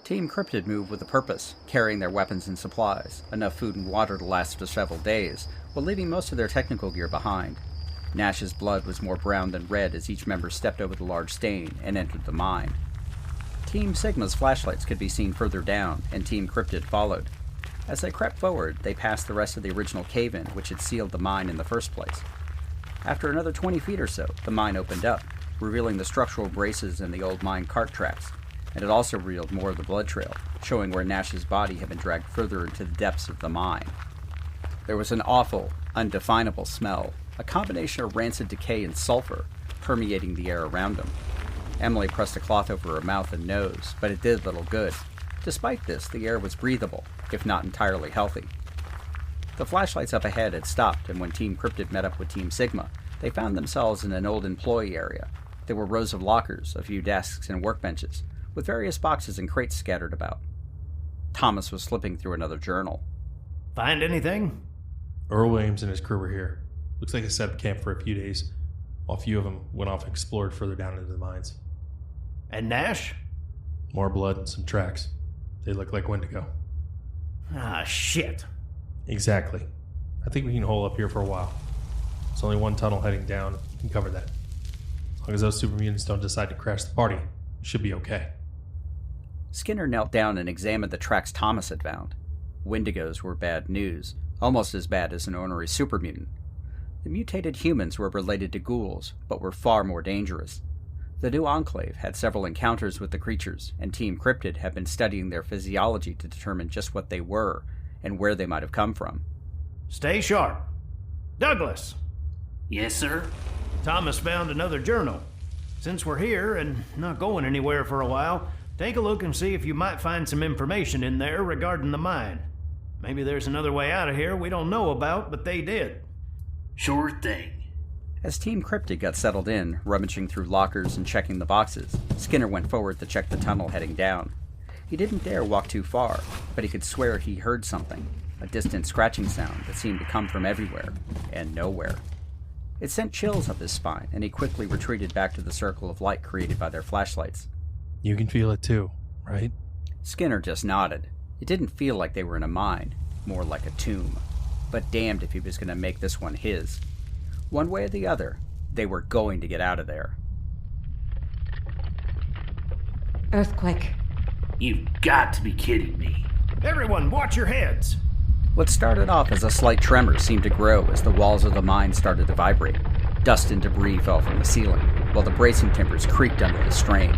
Team Cryptid moved with a purpose, carrying their weapons and supplies, enough food and water to last for several days, while leaving most of their technical gear behind. Nash's blood was more brown than red as each member stepped over the large stain and entered the mine. Team Sigma's flashlights could be seen further down, and Team Cryptid followed. As they crept forward, they passed the rest of the original cave-in which had sealed the mine in the first place. After another 20 feet or so, the mine opened up, revealing the structural braces in the old mine cart tracks, and it also revealed more of the blood trail, showing where Nash's body had been dragged further into the depths of the mine. There was an awful, undefinable smell, a combination of rancid decay and sulfur, permeating the air around them. Emily pressed a cloth over her mouth and nose, but it did little good. Despite this, the air was breathable, if not entirely healthy. The flashlights up ahead had stopped, and when Team Cryptid met up with Team Sigma, they found themselves in an old employee area. There were rows of lockers, a few desks, and workbenches, with various boxes and crates scattered about. Thomas was slipping through another journal. Find anything? Earl Williams and his crew were here. Looks like they set up camp for a few days, while a few of them went off and explored further down into the mines. And Nash? More blood and some tracks. They look like Wendigo. Ah, shit. Exactly. I think we can hole up here for a while. There's only one tunnel heading down. We can cover that. As long as those super mutants don't decide to crash the party, we should be okay. Skinner knelt down and examined the tracks Thomas had found. Wendigos were bad news, almost as bad as an ornery supermutant. The mutated humans were related to ghouls, but were far more dangerous. The new Enclave had several encounters with the creatures, and Team Cryptid had been studying their physiology to determine just what they were and where they might have come from. Stay sharp. Douglas! Yes, sir? Thomas found another journal. Since we're here and not going anywhere for a while, take a look and see if you might find some information in there regarding the mine. Maybe there's another way out of here we don't know about, but they did. Sure thing. As Team Cryptid got settled in, rummaging through lockers and checking the boxes, Skinner went forward to check the tunnel heading down. He didn't dare walk too far, but he could swear he heard something, a distant scratching sound that seemed to come from everywhere and nowhere. It sent chills up his spine, and he quickly retreated back to the circle of light created by their flashlights. You can feel it too, right? Skinner just nodded. It didn't feel like they were in a mine, more like a tomb. But damned if he was going to make this one his. One way or the other, they were going to get out of there. Earthquake. You've got to be kidding me. Everyone, watch your heads! What started off as a slight tremor seemed to grow as the walls of the mine started to vibrate. Dust and debris fell from the ceiling, while the bracing timbers creaked under the strain.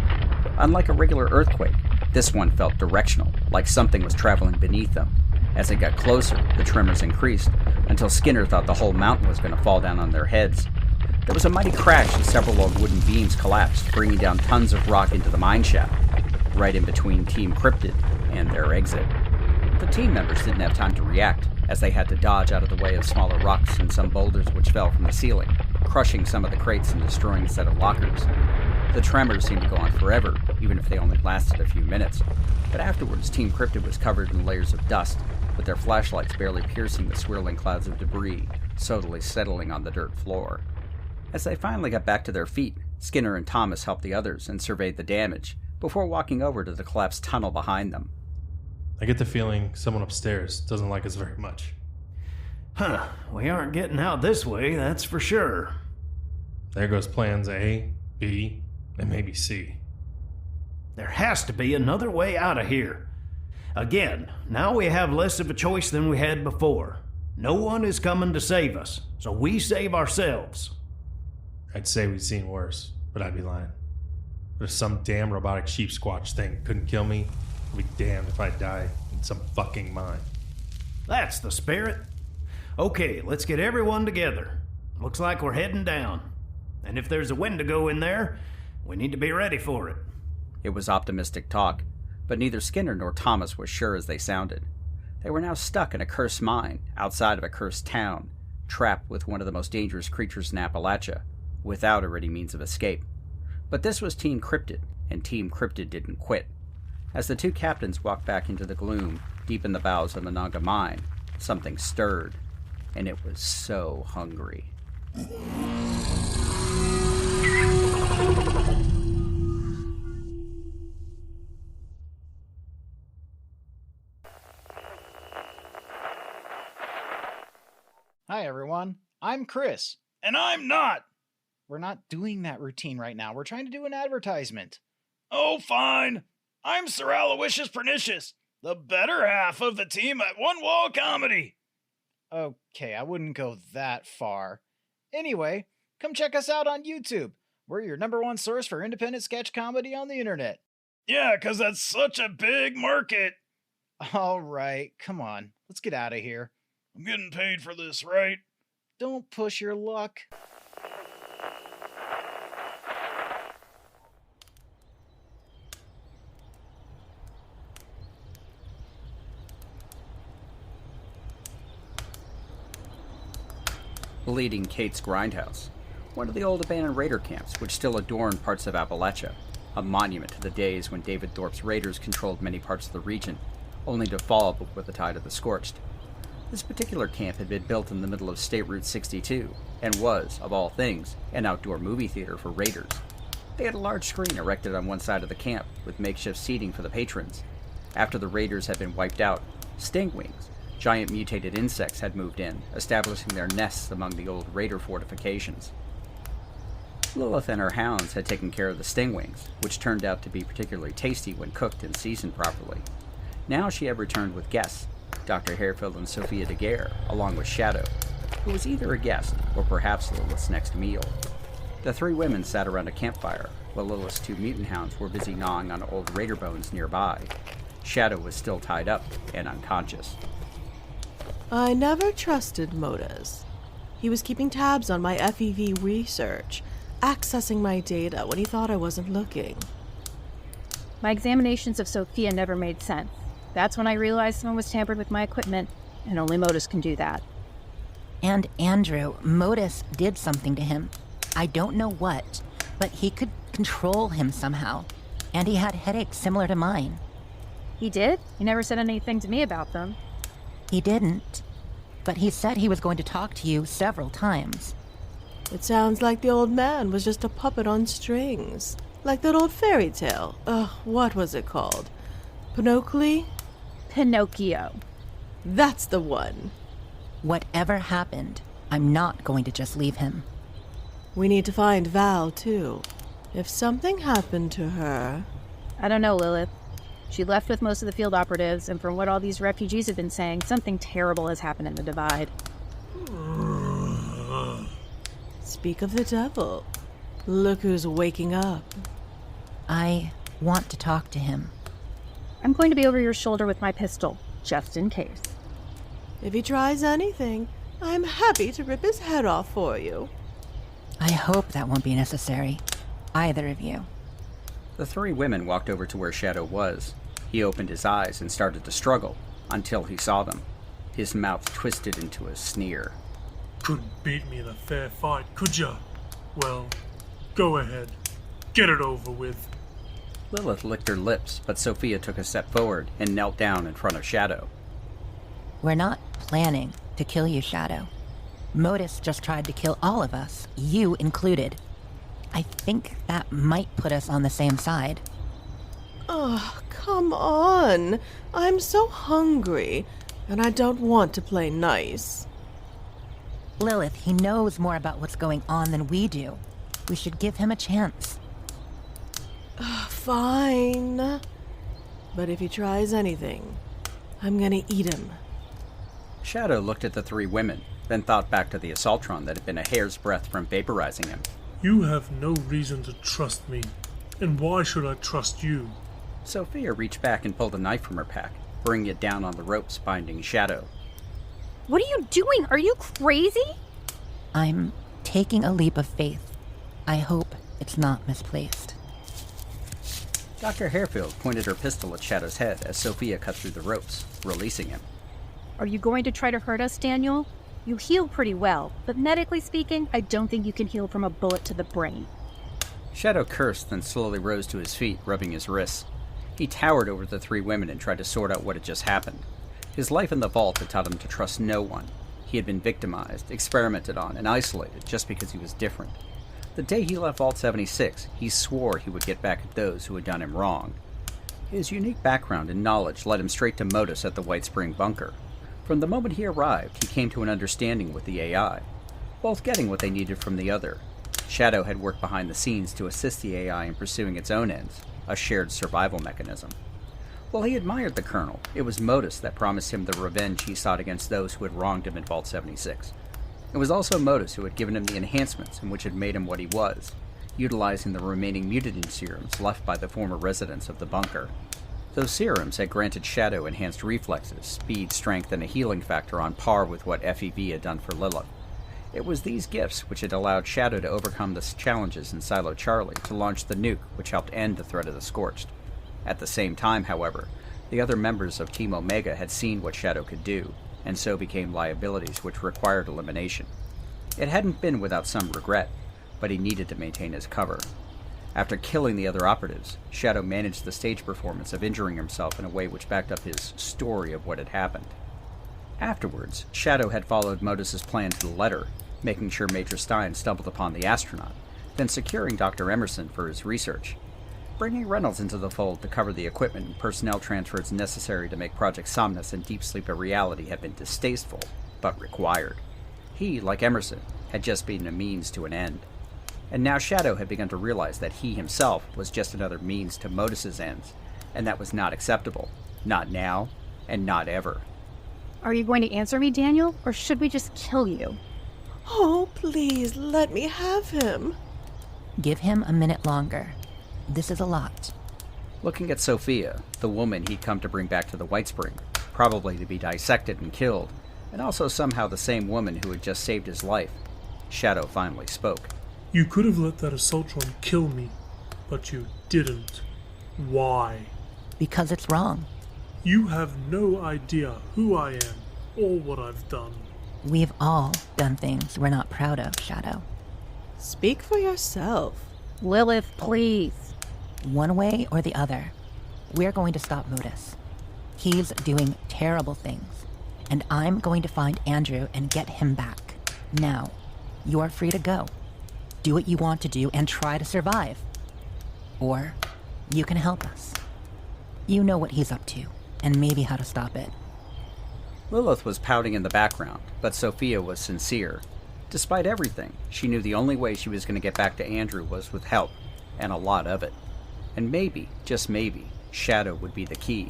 Unlike a regular earthquake, this one felt directional, like something was traveling beneath them. As it got closer, the tremors increased, until Skinner thought the whole mountain was going to fall down on their heads. There was a mighty crash as several old wooden beams collapsed, bringing down tons of rock into the mine shaft, right in between Team Cryptid and their exit. The team members didn't have time to react, as they had to dodge out of the way of smaller rocks and some boulders which fell from the ceiling, crushing some of the crates and destroying a set of lockers. The tremors seemed to go on forever, even if they only lasted a few minutes. But afterwards, Team Cryptid was covered in layers of dust, with their flashlights barely piercing the swirling clouds of debris, slowly settling on the dirt floor. As they finally got back to their feet, Skinner and Thomas helped the others and surveyed the damage, before walking over to the collapsed tunnel behind them. I get the feeling someone upstairs doesn't like us very much. Huh, we aren't getting out this way, that's for sure. There goes plans A, B, and maybe C. There has to be another way out of here. Again, now we have less of a choice than we had before. No one is coming to save us, so we save ourselves. I'd say we've seen worse, but I'd be lying. But if some damn robotic sheep squatch thing couldn't kill me, I'd be damned if I die in some fucking mine. That's the spirit. Okay, let's get everyone together. Looks like we're heading down. And if there's a Wendigo in there, we need to be ready for it. It was optimistic talk, but neither Skinner nor Thomas was sure as they sounded. They were now stuck in a cursed mine, outside of a cursed town, trapped with one of the most dangerous creatures in Appalachia, without a ready means of escape. But this was Team Cryptid, and Team Cryptid didn't quit. As the two captains walked back into the gloom, deep in the bowels of Monongah Mine, something stirred, and it was so hungry. Hi everyone, I'm Chris. And I'm not. We're not doing that routine right now. We're trying to do an advertisement. Oh, fine. I'm Sir Aloysius Pernicious, the better half of the team at One Wall Comedy. Okay, I wouldn't go that far. Anyway, come check us out on YouTube. We're your #1 source for independent sketch comedy on the internet. Yeah, 'cause that's such a big market. All right, come on. Let's get out of here. I'm getting paid for this, right? Don't push your luck. Leading Kate's Grindhouse, one of the old abandoned raider camps which still adorn parts of Appalachia, a monument to the days when David Thorpe's raiders controlled many parts of the region, only to fall before the tide of the scorched. This particular camp had been built in the middle of State Route 62, and was, of all things, an outdoor movie theater for raiders. They had a large screen erected on one side of the camp, with makeshift seating for the patrons. After the raiders had been wiped out, stingwings, giant mutated insects, had moved in, establishing their nests among the old raider fortifications. Lilith and her hounds had taken care of the stingwings, which turned out to be particularly tasty when cooked and seasoned properly. Now she had returned with guests, Dr. Harefield and Sophia Daguerre, along with Shadow, who was either a guest or perhaps Lilith's next meal. The three women sat around a campfire, while Lilith's two mutant hounds were busy gnawing on old raider bones nearby. Shadow was still tied up and unconscious. I never trusted Modus. He was keeping tabs on my FEV research, accessing my data when he thought I wasn't looking. My examinations of Sophia never made sense. That's when I realized someone was tampered with my equipment, and only Modus can do that. And Andrew, Modus did something to him. I don't know what, but he could control him somehow. And he had headaches similar to mine. He did? He never said anything to me about them. He didn't. But he said he was going to talk to you several times. It sounds like the old man was just a puppet on strings. Like that old fairy tale. What was it called? Pinocchio? Pinocchio. That's the one. Whatever happened, I'm not going to just leave him. We need to find Val, too. If something happened to her... I don't know, Lilith. She left with most of the field operatives, and from what all these refugees have been saying, something terrible has happened in the Divide. Speak of the devil. Look who's waking up. I want to talk to him. I'm going to be over your shoulder with my pistol, just in case. If he tries anything, I'm happy to rip his head off for you. I hope that won't be necessary. Either of you. The three women walked over to where Shadow was. He opened his eyes and started to struggle, until he saw them. His mouth twisted into a sneer. Couldn't beat me in a fair fight, could ya? Well, go ahead. Get it over with. Lilith licked her lips, but Sophia took a step forward and knelt down in front of Shadow. We're not planning to kill you, Shadow. Modus just tried to kill all of us, you included. I think that might put us on the same side. Oh, come on. I'm so hungry, and I don't want to play nice. Lilith, he knows more about what's going on than we do. We should give him a chance. Fine. But if he tries anything, I'm gonna eat him. Shadow looked at the three women, then thought back to the assaultron that had been a hair's breadth from vaporizing him. You have no reason to trust me. And why should I trust you? Sophia reached back and pulled a knife from her pack, bringing it down on the ropes binding Shadow. What are you doing? Are you crazy? I'm taking a leap of faith. I hope it's not misplaced. Dr. Harefield pointed her pistol at Shadow's head as Sophia cut through the ropes, releasing him. Are you going to try to hurt us, Daniel? You heal pretty well, but medically speaking, I don't think you can heal from a bullet to the brain. Shadow cursed, then slowly rose to his feet, rubbing his wrists. He towered over the three women and tried to sort out what had just happened. His life in the vault had taught him to trust no one. He had been victimized, experimented on, and isolated just because he was different. The day he left Vault 76, he swore he would get back at those who had done him wrong. His unique background and knowledge led him straight to Modus at the Whitespring bunker. From the moment he arrived, he came to an understanding with the AI, both getting what they needed from the other. Shadow had worked behind the scenes to assist the AI in pursuing its own ends, a shared survival mechanism. While he admired the Colonel, it was Modus that promised him the revenge he sought against those who had wronged him in Vault 76. It was also Modus who had given him the enhancements and which had made him what he was, utilizing the remaining mutagen serums left by the former residents of the bunker. Those serums had granted Shadow enhanced reflexes, speed, strength, and a healing factor on par with what FEV had done for Lilith. It was these gifts which had allowed Shadow to overcome the challenges in Silo Charlie to launch the nuke which helped end the threat of the Scorched. At the same time, however, the other members of Team Omega had seen what Shadow could do, and so became liabilities which required elimination. It hadn't been without some regret, but he needed to maintain his cover. After killing the other operatives, Shadow managed the stage performance of injuring himself in a way which backed up his story of what had happened. Afterwards, Shadow had followed Modus's plan to the letter, making sure Major Stein stumbled upon the astronaut, then securing Dr. Emerson for his research. Bringing Reynolds into the fold to cover the equipment and personnel transfers necessary to make Project Somnus and Deep Sleep a reality had been distasteful, but required. He, like Emerson, had just been a means to an end. And now Shadow had begun to realize that he himself was just another means to Modus's ends, and that was not acceptable, not now, and not ever. Are you going to answer me, Daniel, or should we just kill you? Oh, please let me have him. Give him a minute longer. This is a lot. Looking at Sophia, the woman he'd come to bring back to the Whitespring, probably to be dissected and killed, and also somehow the same woman who had just saved his life, Shadow finally spoke. You could have let that Assaultron kill me, but you didn't. Why? Because it's wrong. You have no idea who I am or what I've done. We've all done things we're not proud of, Shadow. Speak for yourself. Lilith, please. One way or the other, we're going to stop Modus. He's doing terrible things, and I'm going to find Andrew and get him back. Now, you're free to go. Do what you want to do and try to survive. Or you can help us. You know what he's up to, and maybe how to stop it. Lilith was pouting in the background, but Sophia was sincere. Despite everything, she knew the only way she was going to get back to Andrew was with help, and a lot of it. And maybe, just maybe, Shadow would be the key.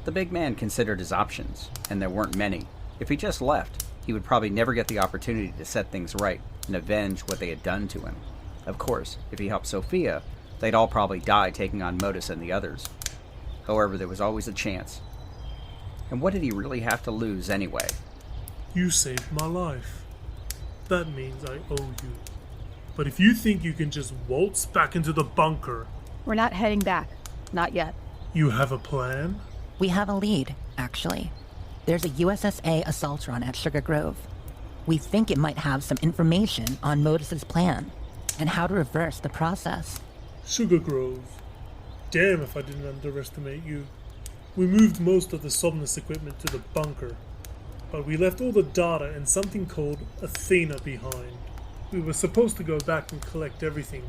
The big man considered his options, and there weren't many. If he just left, he would probably never get the opportunity to set things right and avenge what they had done to him. Of course, if he helped Sophia, they'd all probably die taking on Modus and the others. However, there was always a chance. And what did he really have to lose anyway? You saved my life. That means I owe you. But if you think you can just waltz back into the bunker... We're not heading back. Not yet. You have a plan? We have a lead, actually. There's a USSA Assaultron at Sugar Grove. We think it might have some information on Modus's plan and how to reverse the process. Sugar Grove. Damn if I didn't underestimate you. We moved most of the Somnus equipment to the bunker, but we left all the data and something called Athena behind. We were supposed to go back and collect everything,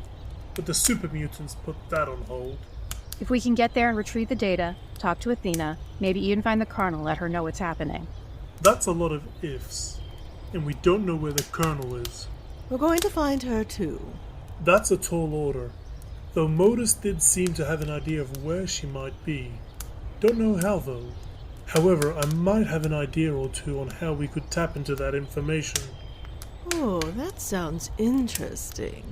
but the super mutants put that on hold. If we can get there and retrieve the data, talk to Athena, maybe even find the Colonel, let her know what's happening. That's a lot of ifs, and we don't know where the Colonel is. We're going to find her too. That's a tall order, though Modus did seem to have an idea of where she might be. Don't know how, though. However, I might have an idea or two on how we could tap into that information. Oh, that sounds interesting.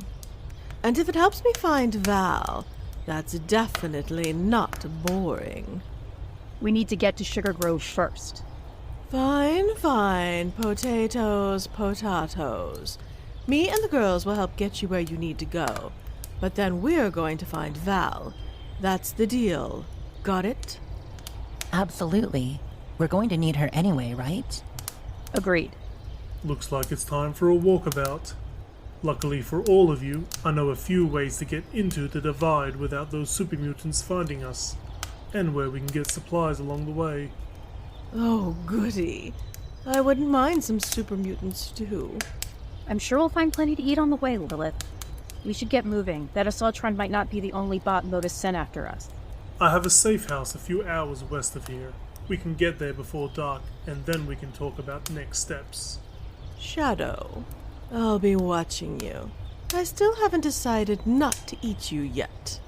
And if it helps me find Val, that's definitely not boring. We need to get to Sugar Grove first. Fine, fine. Potatoes, potatoes. Me and the girls will help get you where you need to go. But then we're going to find Val. That's the deal. Got it? Absolutely. We're going to need her anyway, right? Agreed. Looks like it's time for a walkabout. Luckily for all of you, I know a few ways to get into the Divide without those super mutants finding us, and where we can get supplies along the way. Oh, goody. I wouldn't mind some super mutants, too. I'm sure we'll find plenty to eat on the way, Lilith. We should get moving. That Assaultron might not be the only bot Modus sent after us. I have a safe house a few hours west of here. We can get there before dark, and then we can talk about next steps. Shadow, I'll be watching you. I still haven't decided not to eat you yet.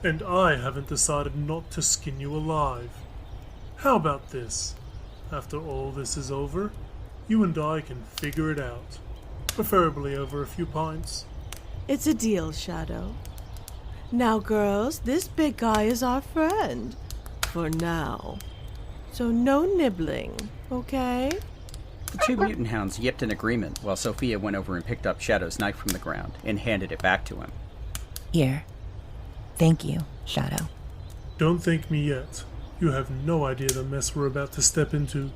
And I haven't decided not to skin you alive. How about this? After all this is over, you and I can figure it out. Preferably over a few pints. It's a deal, Shadow. Now, girls, this big guy is our friend. For now. So no nibbling, okay? The two mutant hounds yipped in agreement while Sophia went over and picked up Shadow's knife from the ground and handed it back to him. Here. Thank you, Shadow. Don't thank me yet. You have no idea the mess we're about to step into.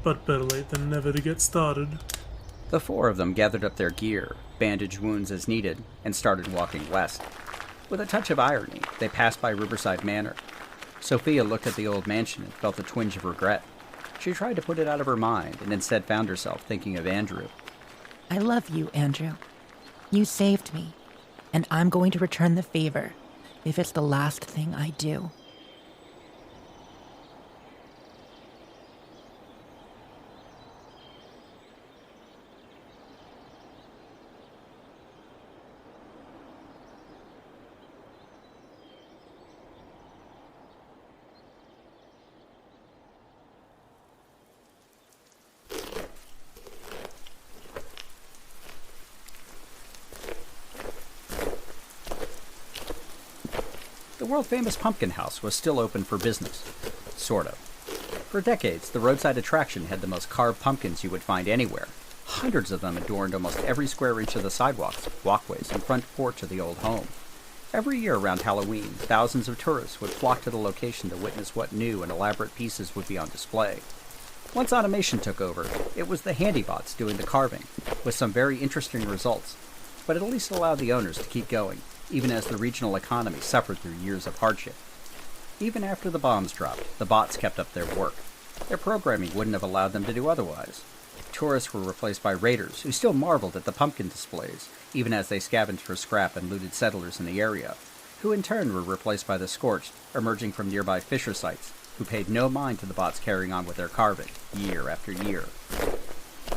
But better late than never to get started. The four of them gathered up their gear, bandaged wounds as needed, and started walking west. With a touch of irony, they passed by Riverside Manor. Sophia looked at the old mansion and felt a twinge of regret. She tried to put it out of her mind and instead found herself thinking of Andrew. I love you, Andrew. You saved me, and I'm going to return the favor if it's the last thing I do. world-famous pumpkin house was still open for business. Sort of. For decades, the roadside attraction had the most carved pumpkins you would find anywhere. Hundreds of them adorned almost every square inch of the sidewalks, walkways, and front porch of the old home. Every year around Halloween, thousands of tourists would flock to the location to witness what new and elaborate pieces would be on display. Once automation took over, it was the handybots doing the carving, with some very interesting results, but it at least allowed the owners to keep going, even as the regional economy suffered through years of hardship. Even after the bombs dropped, the bots kept up their work. Their programming wouldn't have allowed them to do otherwise. Tourists were replaced by raiders, who still marveled at the pumpkin displays, even as they scavenged for scrap and looted settlers in the area, who in turn were replaced by the scorched, emerging from nearby fisher sites, who paid no mind to the bots carrying on with their carving, year after year.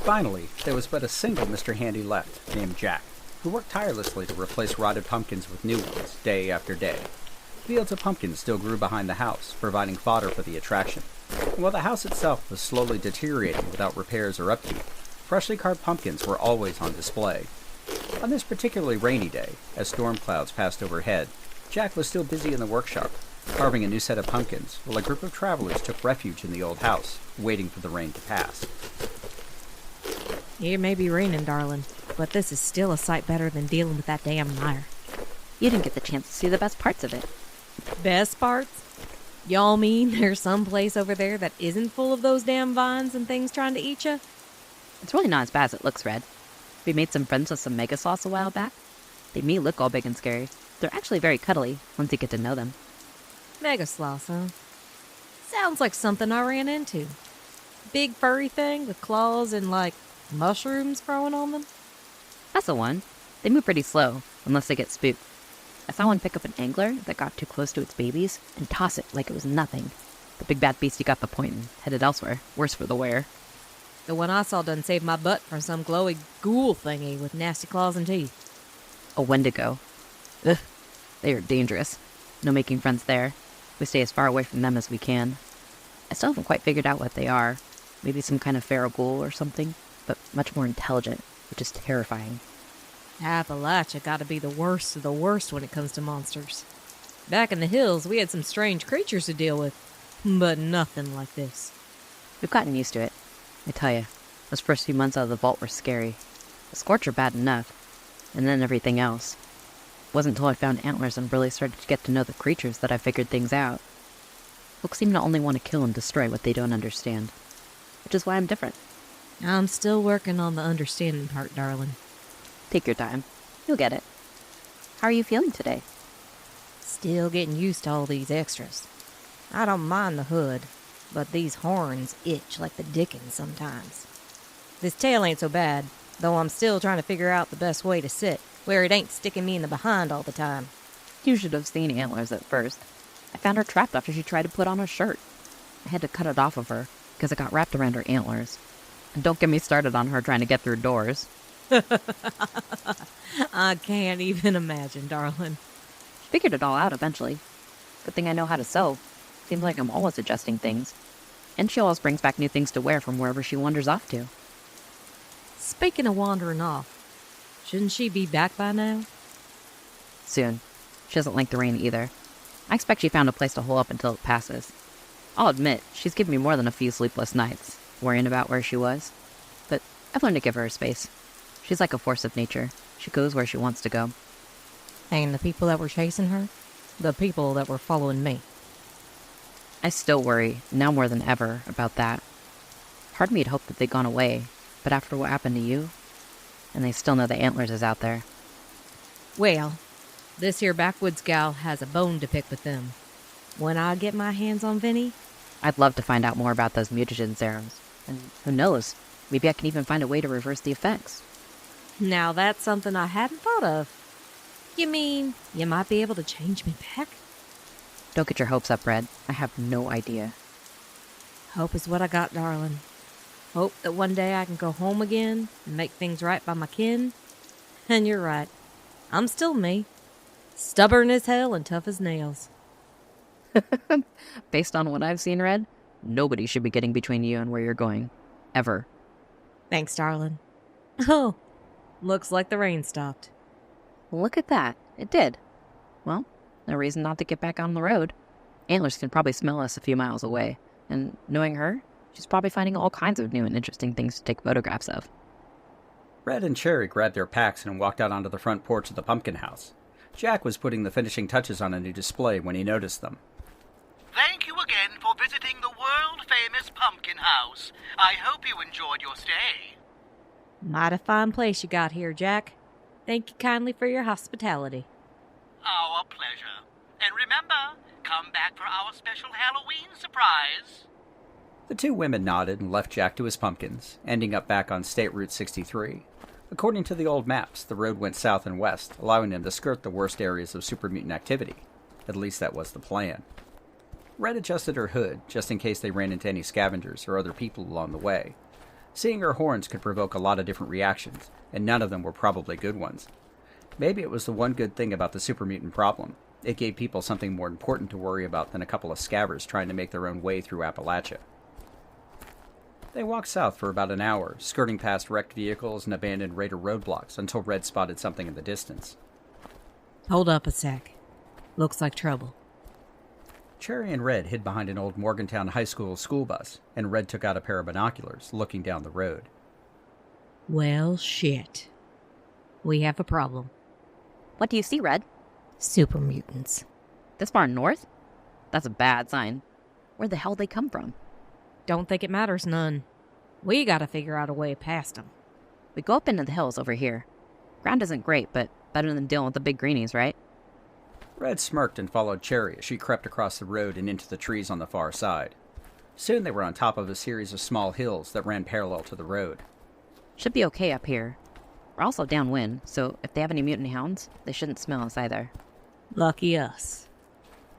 Finally, there was but a single Mr. Handy left, named Jack, who worked tirelessly to replace rotted pumpkins with new ones, day after day. Fields of pumpkins still grew behind the house, providing fodder for the attraction. And while the house itself was slowly deteriorating without repairs or upkeep, freshly carved pumpkins were always on display. On this particularly rainy day, as storm clouds passed overhead, Jack was still busy in the workshop, carving a new set of pumpkins, while a group of travelers took refuge in the old house, waiting for the rain to pass. It may be raining, darling, but this is still a sight better than dealing with that damn mire. You didn't get the chance to see the best parts of it. Best parts? Y'all mean there's some place over there that isn't full of those damn vines and things trying to eat you? It's really not as bad as it looks, Red. We made some friends with some mega sloths a while back. They may look all big and scary. They're actually very cuddly once you get to know them. Mega sloths, huh? Sounds like something I ran into. Big furry thing with claws and, like, mushrooms growing on them? That's the one. They move pretty slow, unless they get spooked. I saw one pick up an angler that got too close to its babies and toss it like it was nothing. The big bad beastie got the point and headed elsewhere, worse for the wearer. The one I saw done saved my butt from some glowy ghoul thingy with nasty claws and teeth. A Wendigo. Ugh, they are dangerous. No making friends there. We stay as far away from them as we can. I still haven't quite figured out what they are. Maybe some kind of feral ghoul or something, but much more intelligent, which is terrifying. Appalachia gotta be the worst of the worst when it comes to monsters. Back in the hills, we had some strange creatures to deal with, but nothing like this. We've gotten used to it. I tell you, those first few months out of the vault were scary. The scorcher bad enough, and then everything else. It wasn't until I found antlers and really started to get to know the creatures that I figured things out. Folks seem to only want to kill and destroy what they don't understand, which is why I'm different. I'm still working on the understanding part, darling. Take your time. You'll get it. How are you feeling today? Still getting used to all these extras. I don't mind the hood, but these horns itch like the dickens sometimes. This tail ain't so bad, though I'm still trying to figure out the best way to sit, where it ain't sticking me in the behind all the time. You should have seen Antlers at first. I found her trapped after she tried to put on a shirt. I had to cut it off of her, because it got wrapped around her antlers. And don't get me started on her trying to get through doors. I can't even imagine, darling. Figured it all out eventually. Good thing I know how to sew. Seems like I'm always adjusting things. And she always brings back new things to wear from wherever she wanders off to. Speaking of wandering off, shouldn't she be back by now? Soon. She doesn't like the rain either. I expect she found a place to hole up until it passes. I'll admit, she's given me more than a few sleepless nights, worrying about where she was. But I've learned to give her space. She's like a force of nature. She goes where she wants to go. And the people that were chasing her? The people that were following me. I still worry, now more than ever, about that. Part of me had hoped that they'd gone away, but after what happened to you, and they still know the Antlers is out there. Well, this here backwoods gal has a bone to pick with them. When I get my hands on Vinny, I'd love to find out more about those mutagen serums. And who knows, maybe I can even find a way to reverse the effects. Now that's something I hadn't thought of. You mean you might be able to change me back? Don't get your hopes up, Red. I have no idea. Hope is what I got, darling. Hope that one day I can go home again and make things right by my kin. And you're right. I'm still me. Stubborn as hell and tough as nails. Based on what I've seen, Red, nobody should be getting between you and where you're going. Ever. Thanks, darling. Oh, looks like the rain stopped. Look at that. It did. Well, No reason not to get back on the road. Antlers can probably smell us a few miles away, and knowing her, she's probably finding all kinds of new and interesting things to take photographs of. Red and Cherry grabbed their packs and walked out onto the front porch of the pumpkin house. Jack was putting the finishing touches on a new display when he noticed them. Thank you again for visiting the world-famous pumpkin house. I hope you enjoyed your stay. Mighty fine place you got here, Jack. Thank you kindly for your hospitality. Our pleasure. And remember, come back for our special Halloween surprise. The two women nodded and left Jack to his pumpkins, ending up back on State Route 63. According to the old maps, the road went south and west, allowing them to skirt the worst areas of super mutant activity. At least that was the plan. Red adjusted her hood, just in case they ran into any scavengers or other people along the way. Seeing her horns could provoke a lot of different reactions, and none of them were probably good ones. Maybe it was the one good thing about the super mutant problem. It gave people something more important to worry about than a couple of scabbers trying to make their own way through Appalachia. They walked south for about an hour, skirting past wrecked vehicles and abandoned raider roadblocks until Red spotted something in the distance. Hold up a sec. Looks like trouble. Cherry and Red hid behind an old Morgantown High School school bus, and Red took out a pair of binoculars, looking down the road. Well, shit. We have a problem. What do you see, Red? Super mutants. This far north? That's a bad sign. Where the hell they come from? Don't think it matters none. We gotta figure out a way past them. We go up into the hills over here. Ground isn't great, but better than dealing with the big greenies, right? Red smirked and followed Cherry as she crept across the road and into the trees on the far side. Soon they were on top of a series of small hills that ran parallel to the road. Should be okay up here. We're also downwind, so if they have any mutant hounds, they shouldn't smell us either. Lucky us.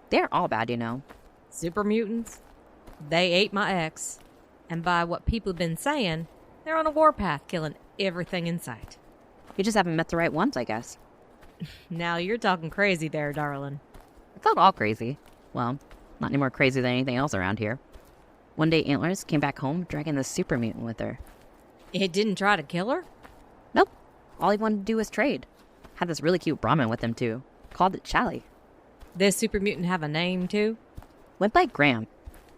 They're all bad, you know. Super mutants? They ate my ex. And by what people have been saying, they're on a warpath killing everything in sight. You just haven't met the right ones, I guess. Now you're talking crazy there, darling. It's not all crazy. Well, not any more crazy than anything else around here. One day Antlers came back home dragging this super mutant with her. It didn't try to kill her? Nope. All he wanted to do was trade. Had this really cute Brahmin with him, too. Called it Chally. This super mutant have a name, too? Went by Graham.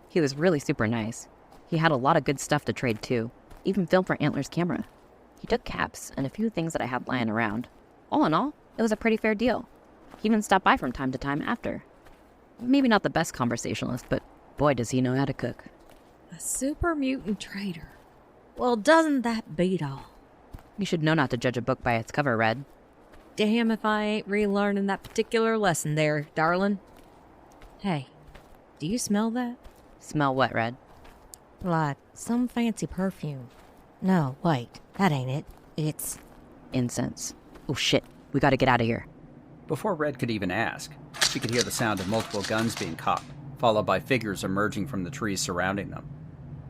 He was really super nice. He had a lot of good stuff to trade, too. Even filmed for Antlers' camera. He took caps and a few things that I had lying around. All in all, it was a pretty fair deal. He even stopped by from time to time after. Maybe not the best conversationalist, but boy does he know how to cook. A super mutant trader. Well, doesn't that beat all? You should know not to judge a book by its cover, Red. Damn if I ain't relearning that particular lesson there, darling. Hey, do you smell that? Smell what, Red? Like some fancy perfume. No, wait, that ain't it. It's... incense. Oh shit, we gotta get out of here. Before Red could even ask, she could hear the sound of multiple guns being cocked, followed by figures emerging from the trees surrounding them.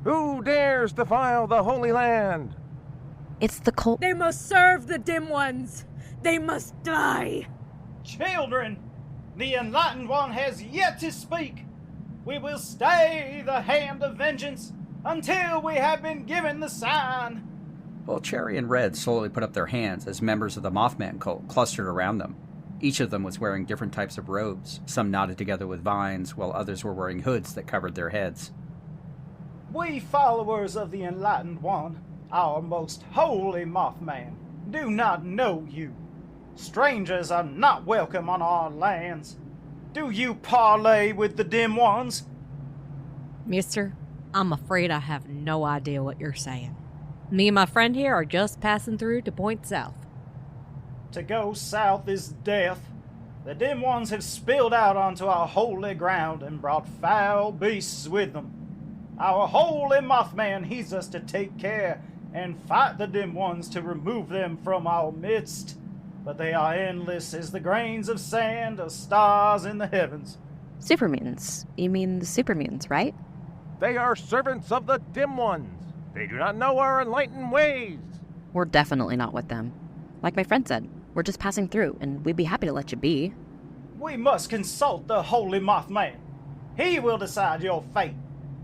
Who dares defile the Holy Land? It's the cult. They must serve the dim ones. They must die. Children, the Enlightened One has yet to speak. We will stay the hand of vengeance until we have been given the sign. Well, Cherry and Red slowly put up their hands as members of the Mothman cult clustered around them. Each of them was wearing different types of robes, some knotted together with vines, while others were wearing hoods that covered their heads. We followers of the Enlightened One, our most holy Mothman, do not know you. Strangers are not welcome on our lands. Do you parley with the dim ones? Mister, I'm afraid I have no idea what you're saying. Me and my friend here are just passing through to point south. To go south is death. The dim ones have spilled out onto our holy ground and brought foul beasts with them. Our holy Mothman heeds us to take care and fight the dim ones to remove them from our midst. But they are endless as the grains of sand or stars in the heavens. Super mutants. You mean the super mutants, right? They are servants of the dim ones. They do not know our enlightened ways. We're definitely not with them. Like my friend said, we're just passing through, and we'd be happy to let you be. We must consult the holy Mothman. He will decide your fate.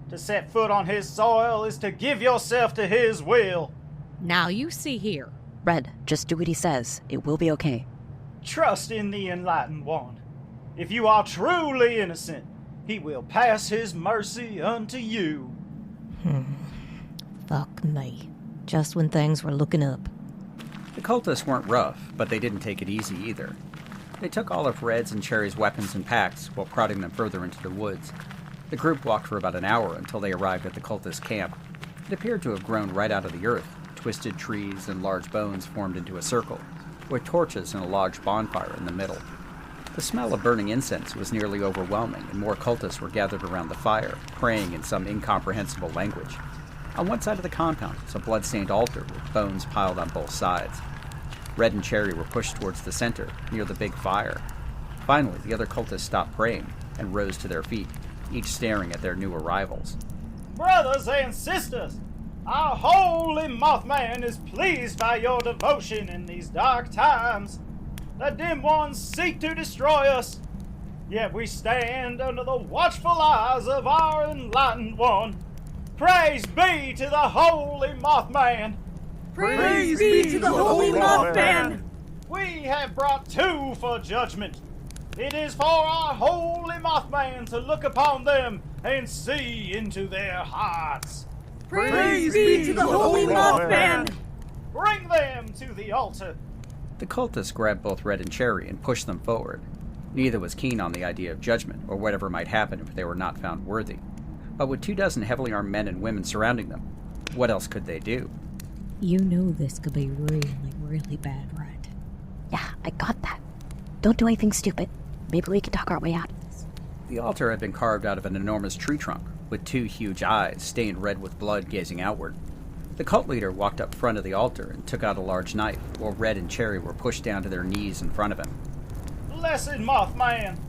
To set foot on his soil is to give yourself to his will. Now you see here. Red, just do what he says. It will be okay. Trust in the Enlightened One. If you are truly innocent, he will pass his mercy unto you. Fuck me. Just when things were looking up. The cultists weren't rough, but they didn't take it easy either. They took all of Red's and Cherry's weapons and packs while prodding them further into the woods. The group walked for about an hour until they arrived at the cultist camp. It appeared to have grown right out of the earth. Twisted trees and large bones formed into a circle, with torches and a large bonfire in the middle. The smell of burning incense was nearly overwhelming, and more cultists were gathered around the fire, praying in some incomprehensible language. On one side of the compound was a blood-stained altar with bones piled on both sides. Red and Cherry were pushed towards the center, near the big fire. Finally, the other cultists stopped praying and rose to their feet, each staring at their new arrivals. Brothers and sisters, our holy Mothman is pleased by your devotion in these dark times. The dim ones seek to destroy us, yet we stand under the watchful eyes of our enlightened one. Praise be to the holy Mothman! Praise be to the holy Mothman! We have brought two for judgment. It is for our holy Mothman to look upon them and see into their hearts. Praise be to the holy Mothman! Bring them to the altar. The cultists grabbed both Red and Cherry and pushed them forward. Neither was keen on the idea of judgment or whatever might happen if they were not found worthy. But with 24 heavily armed men and women surrounding them, what else could they do? You know this could be really, really bad, right? Yeah, I got that. Don't do anything stupid. Maybe we can talk our way out of this. The altar had been carved out of an enormous tree trunk, with 2 huge eyes stained red with blood gazing outward. The cult leader walked up front of the altar and took out a large knife, while Red and Cherry were pushed down to their knees in front of him. Blessed Mothman,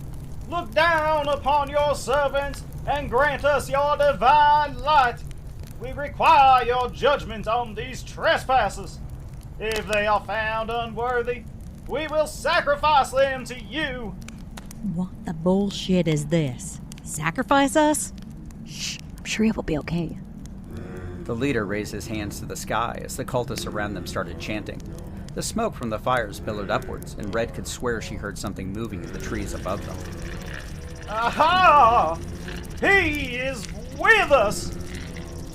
look down upon your servants and grant us your divine light. We require your judgment on these trespassers. If they are found unworthy, we will sacrifice them to you. What the bullshit is this? Sacrifice us? Shh, I'm sure it will be okay. The leader raised his hands to the sky as the cultists around them started chanting. The smoke from the fires billowed upwards, and Red could swear she heard something moving in the trees above them. Aha! He is with us!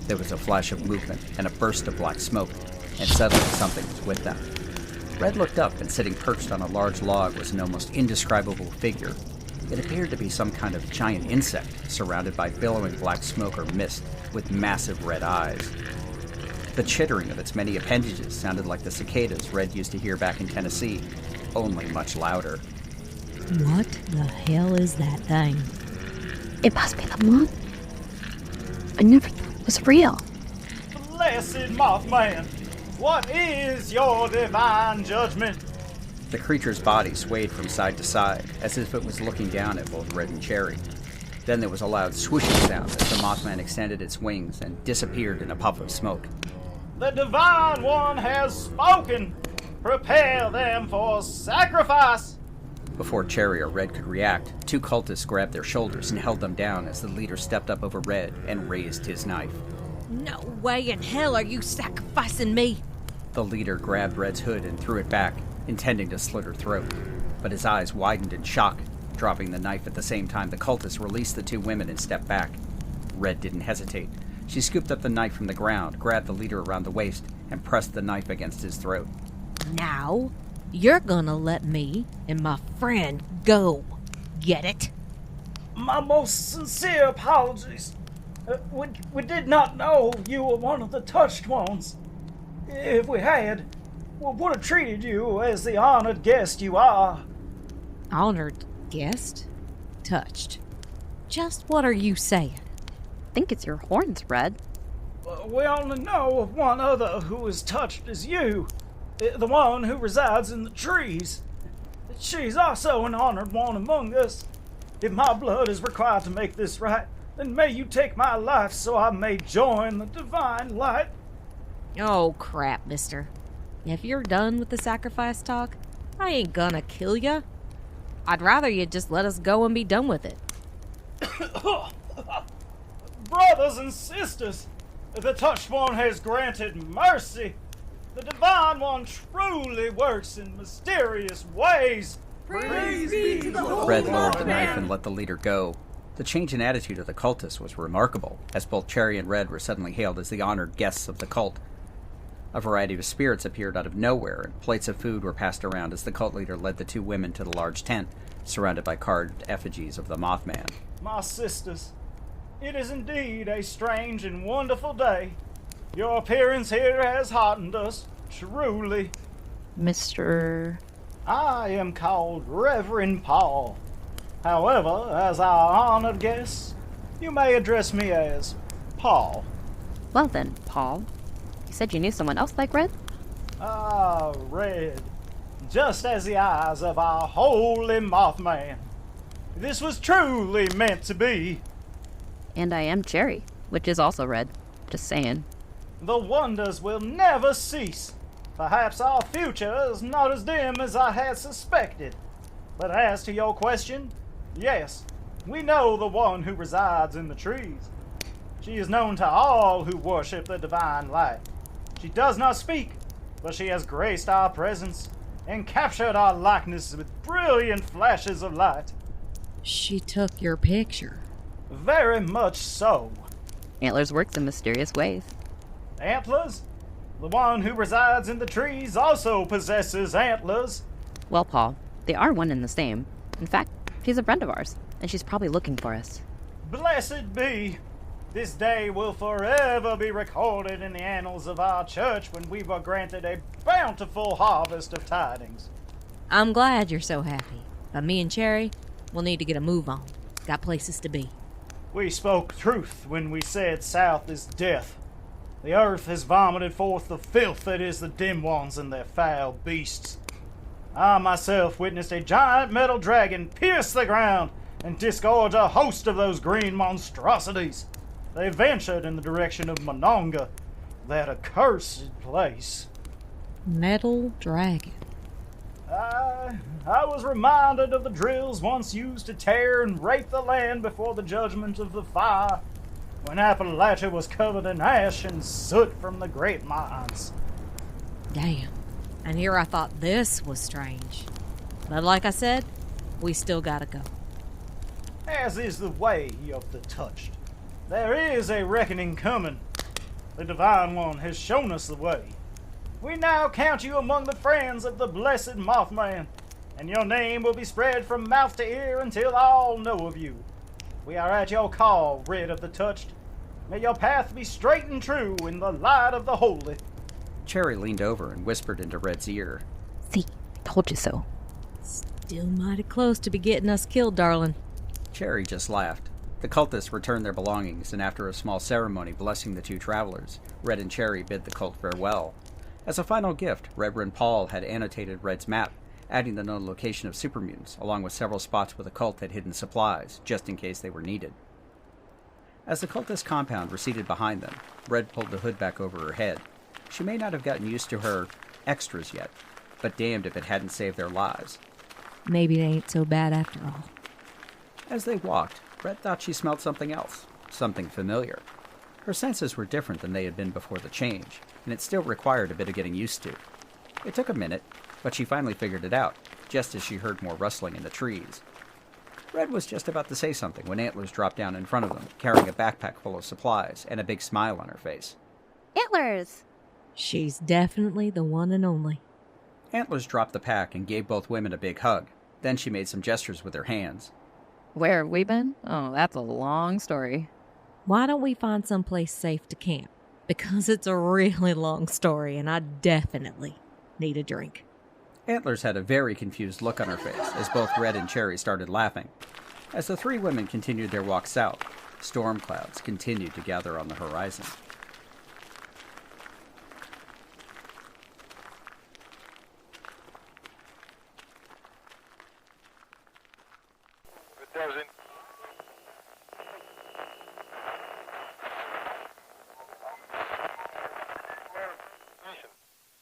There was a flash of movement and a burst of black smoke, and suddenly something was with them. Red looked up, and sitting perched on a large log was an almost indescribable figure. It appeared to be some kind of giant insect, surrounded by billowing black smoke or mist, with massive red eyes. The chittering of its many appendages sounded like the cicadas Red used to hear back in Tennessee, only much louder. What the hell is that thing? It must be the moon. I never thought it was real. Blessed Mothman, what is your divine judgment? The creature's body swayed from side to side, as if it was looking down at both Red and Cherry. Then there was a loud swooshing sound as the Mothman extended its wings and disappeared in a puff of smoke. The Divine One has spoken. Prepare them for sacrifice. Before Cherry or Red could react, 2 cultists grabbed their shoulders and held them down as the leader stepped up over Red and raised his knife. No way in hell are you sacrificing me! The leader grabbed Red's hood and threw it back, intending to slit her throat. But his eyes widened in shock, dropping the knife at the same time the cultists released the 2 women and stepped back. Red didn't hesitate. She scooped up the knife from the ground, grabbed the leader around the waist, and pressed the knife against his throat. Now, you're gonna let me and my friend go. Get it? My most sincere apologies. We did not know you were one of the touched ones. If we had, we would have treated you as the honored guest you are. Honored guest? Touched. Just what are you saying? I think it's your horns, Red. We only know of one other who is touched as you. The one who resides in the trees. She's also an honored one among us. If my blood is required to make this right, then may you take my life so I may join the divine light. Oh, crap, mister. If you're done with the sacrifice talk, I ain't gonna kill ya. I'd rather you just let us go and be done with it. Brothers and sisters, the Touched One has granted mercy. The Divine One truly works in mysterious ways. Praise be to the Holy Red lowered the Mothman. knife and let the leader go. The change in attitude of the cultists was remarkable, as both Cherry and Red were suddenly hailed as the honored guests of the cult. A variety of spirits appeared out of nowhere, and plates of food were passed around as the cult leader led the two women to the large tent, surrounded by carved effigies of the Mothman. My sisters, it is indeed a strange and wonderful day. Your appearance here has heartened us, truly. Mr. I am called Reverend Paul. However, as our honored guest, you may address me as Paul. Well then, Paul. You said you knew someone else like Red? Ah, Red. Just as the eyes of our holy Mothman. This was truly meant to be. And I am Cherry, which is also Red. Just saying. The wonders will never cease. Perhaps our future is not as dim as I had suspected. But as to your question, yes, we know the one who resides in the trees. She is known to all who worship the divine light. She does not speak, but she has graced our presence and captured our likeness with brilliant flashes of light. She took your picture. Very much so. Antlers works in mysterious ways. Antlers? The one who resides in the trees also possesses antlers. Well, Paul, they are one and the same. In fact, she's a friend of ours, and she's probably looking for us. Blessed be. This day will forever be recorded in the annals of our church when we were granted a bountiful harvest of tidings. I'm glad you're so happy, but me and Cherry, we'll need to get a move on. Got places to be. We spoke truth when we said south is death. The earth has vomited forth the filth that is the dim ones and their foul beasts. I myself witnessed a giant metal dragon pierce the ground and disgorge a host of those green monstrosities. They ventured in the direction of Monongah, that accursed place. Metal dragon. I was reminded of the drills once used to tear and rape the land before the judgment of the fire, when Appalachia was covered in ash and soot from the great mines. Damn. And here I thought this was strange. But like I said, we still gotta go. As is the way of the touched. There is a reckoning coming. The Divine One has shown us the way. We now count you among the friends of the blessed Mothman, and your name will be spread from mouth to ear until all know of you. We are at your call, Red of the Touched. May your path be straight and true in the light of the holy. Cherry leaned over and whispered into Red's ear. See, I told you so. Still mighty close to be getting us killed, darling. Cherry just laughed. The cultists returned their belongings, and after a small ceremony blessing the two travelers, Red and Cherry bid the cult farewell. As a final gift, Reverend Paul had annotated Red's map, adding the known location of super mutants, along with several spots where the cult had hidden supplies, just in case they were needed. As the cultist compound receded behind them, Red pulled the hood back over her head. She may not have gotten used to her extras yet, but damned if it hadn't saved their lives. Maybe it ain't so bad after all. As they walked, Red thought she smelled something else, something familiar. Her senses were different than they had been before the change, and it still required a bit of getting used to. It took a minute, but she finally figured it out, just as she heard more rustling in the trees. Red was just about to say something when Antlers dropped down in front of them, carrying a backpack full of supplies and a big smile on her face. Antlers! She's definitely the one and only. Antlers dropped the pack and gave both women a big hug. Then she made some gestures with her hands. Where have we been? Oh, that's a long story. Why don't we find someplace safe to camp? Because it's a really long story, and I definitely need a drink. Antlers had a very confused look on her face as both Red and Cherry started laughing. As the three women continued their walk south, storm clouds continued to gather on the horizon.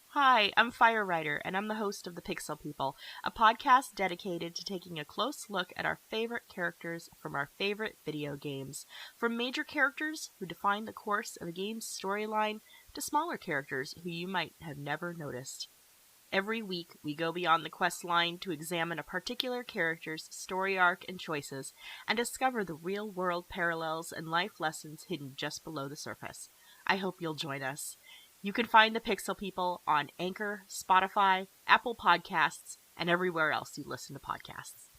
Hi, I'm Fire Rider, and I'm the host of The Pixel People, a podcast dedicated to taking a close look at our favorite characters from our favorite video games. From major characters who define the course of a game's storyline to smaller characters who you might have never noticed. Every week, we go beyond the quest line to examine a particular character's story arc and choices, and discover the real-world parallels and life lessons hidden just below the surface. I hope you'll join us. You can find the Pixel People on Anchor, Spotify, Apple Podcasts, and everywhere else you listen to podcasts.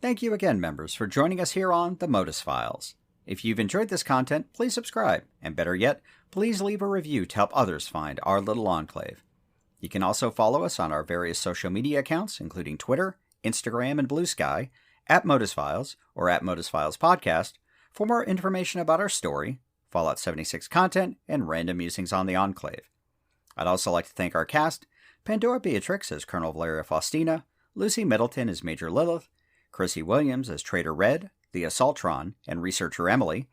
Thank you again, members, for joining us here on The Modus Files. If you've enjoyed this content, please subscribe, and better yet, please leave a review to help others find our little enclave. You can also follow us on our various social media accounts, including Twitter, Instagram, and Blue Sky, at Modus Files or at Modus Files Podcast, for more information about our story, Fallout 76 content, and random musings on the Enclave. I'd also like to thank our cast: Pandora Beatrix as Colonel Valeria Faustina, Lucy Middleton as Major Lilith, Chrissy Williams as Trader Red, the Assaultron, and Researcher Emily,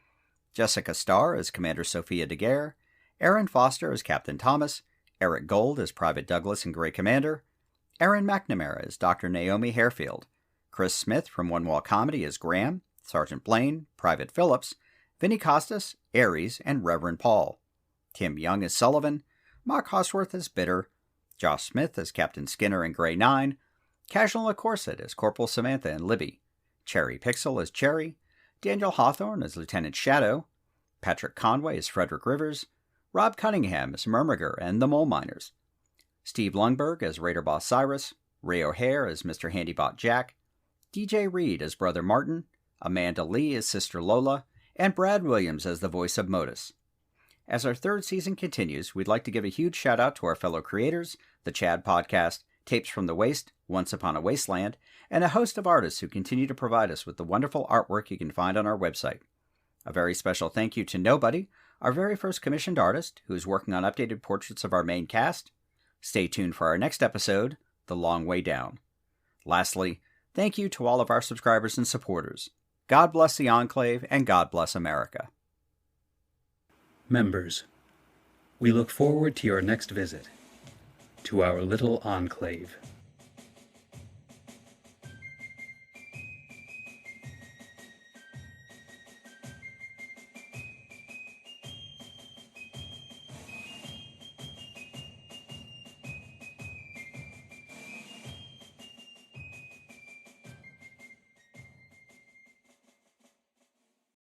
Jessica Starr as Commander Sophia Daguerre, Aaron Foster as Captain Thomas, Eric Gold as Private Douglas and Grey Commander, Aaron McNamara as Dr. Naomi Harefield, Chris Smith from One Wall Comedy as Graham, Sergeant Blaine, Private Phillips, Vinny Costas, Ares, and Reverend Paul, Tim Young as Sullivan, Mark Hosworth as Bitter, Josh Smith as Captain Skinner and Grey 9, Casual Corset as Corporal Samantha and Libby, Cherry Pixel as Cherry, Daniel Hawthorne as Lieutenant Shadow, Patrick Conway as Frederick Rivers, Rob Cunningham as Murmugger and the Mole Miners, Steve Lundberg as Raider Boss Cyrus, Ray O'Hare as Mr. Handybot Jack, DJ Reed as Brother Martin, Amanda Lee as Sister Lola, and Brad Williams as the voice of Modus. As our third season continues, we'd like to give a huge shout out to our fellow creators, the Chad Podcast, Tapes from the Waste, Once Upon a Wasteland, and a host of artists who continue to provide us with the wonderful artwork you can find on our website. A very special thank you to Nobody, our very first commissioned artist, who is working on updated portraits of our main cast. Stay tuned for our next episode, The Long Way Down. Lastly, thank you to all of our subscribers and supporters. God bless the Enclave, and God bless America. Members, we look forward to your next visit to our little enclave.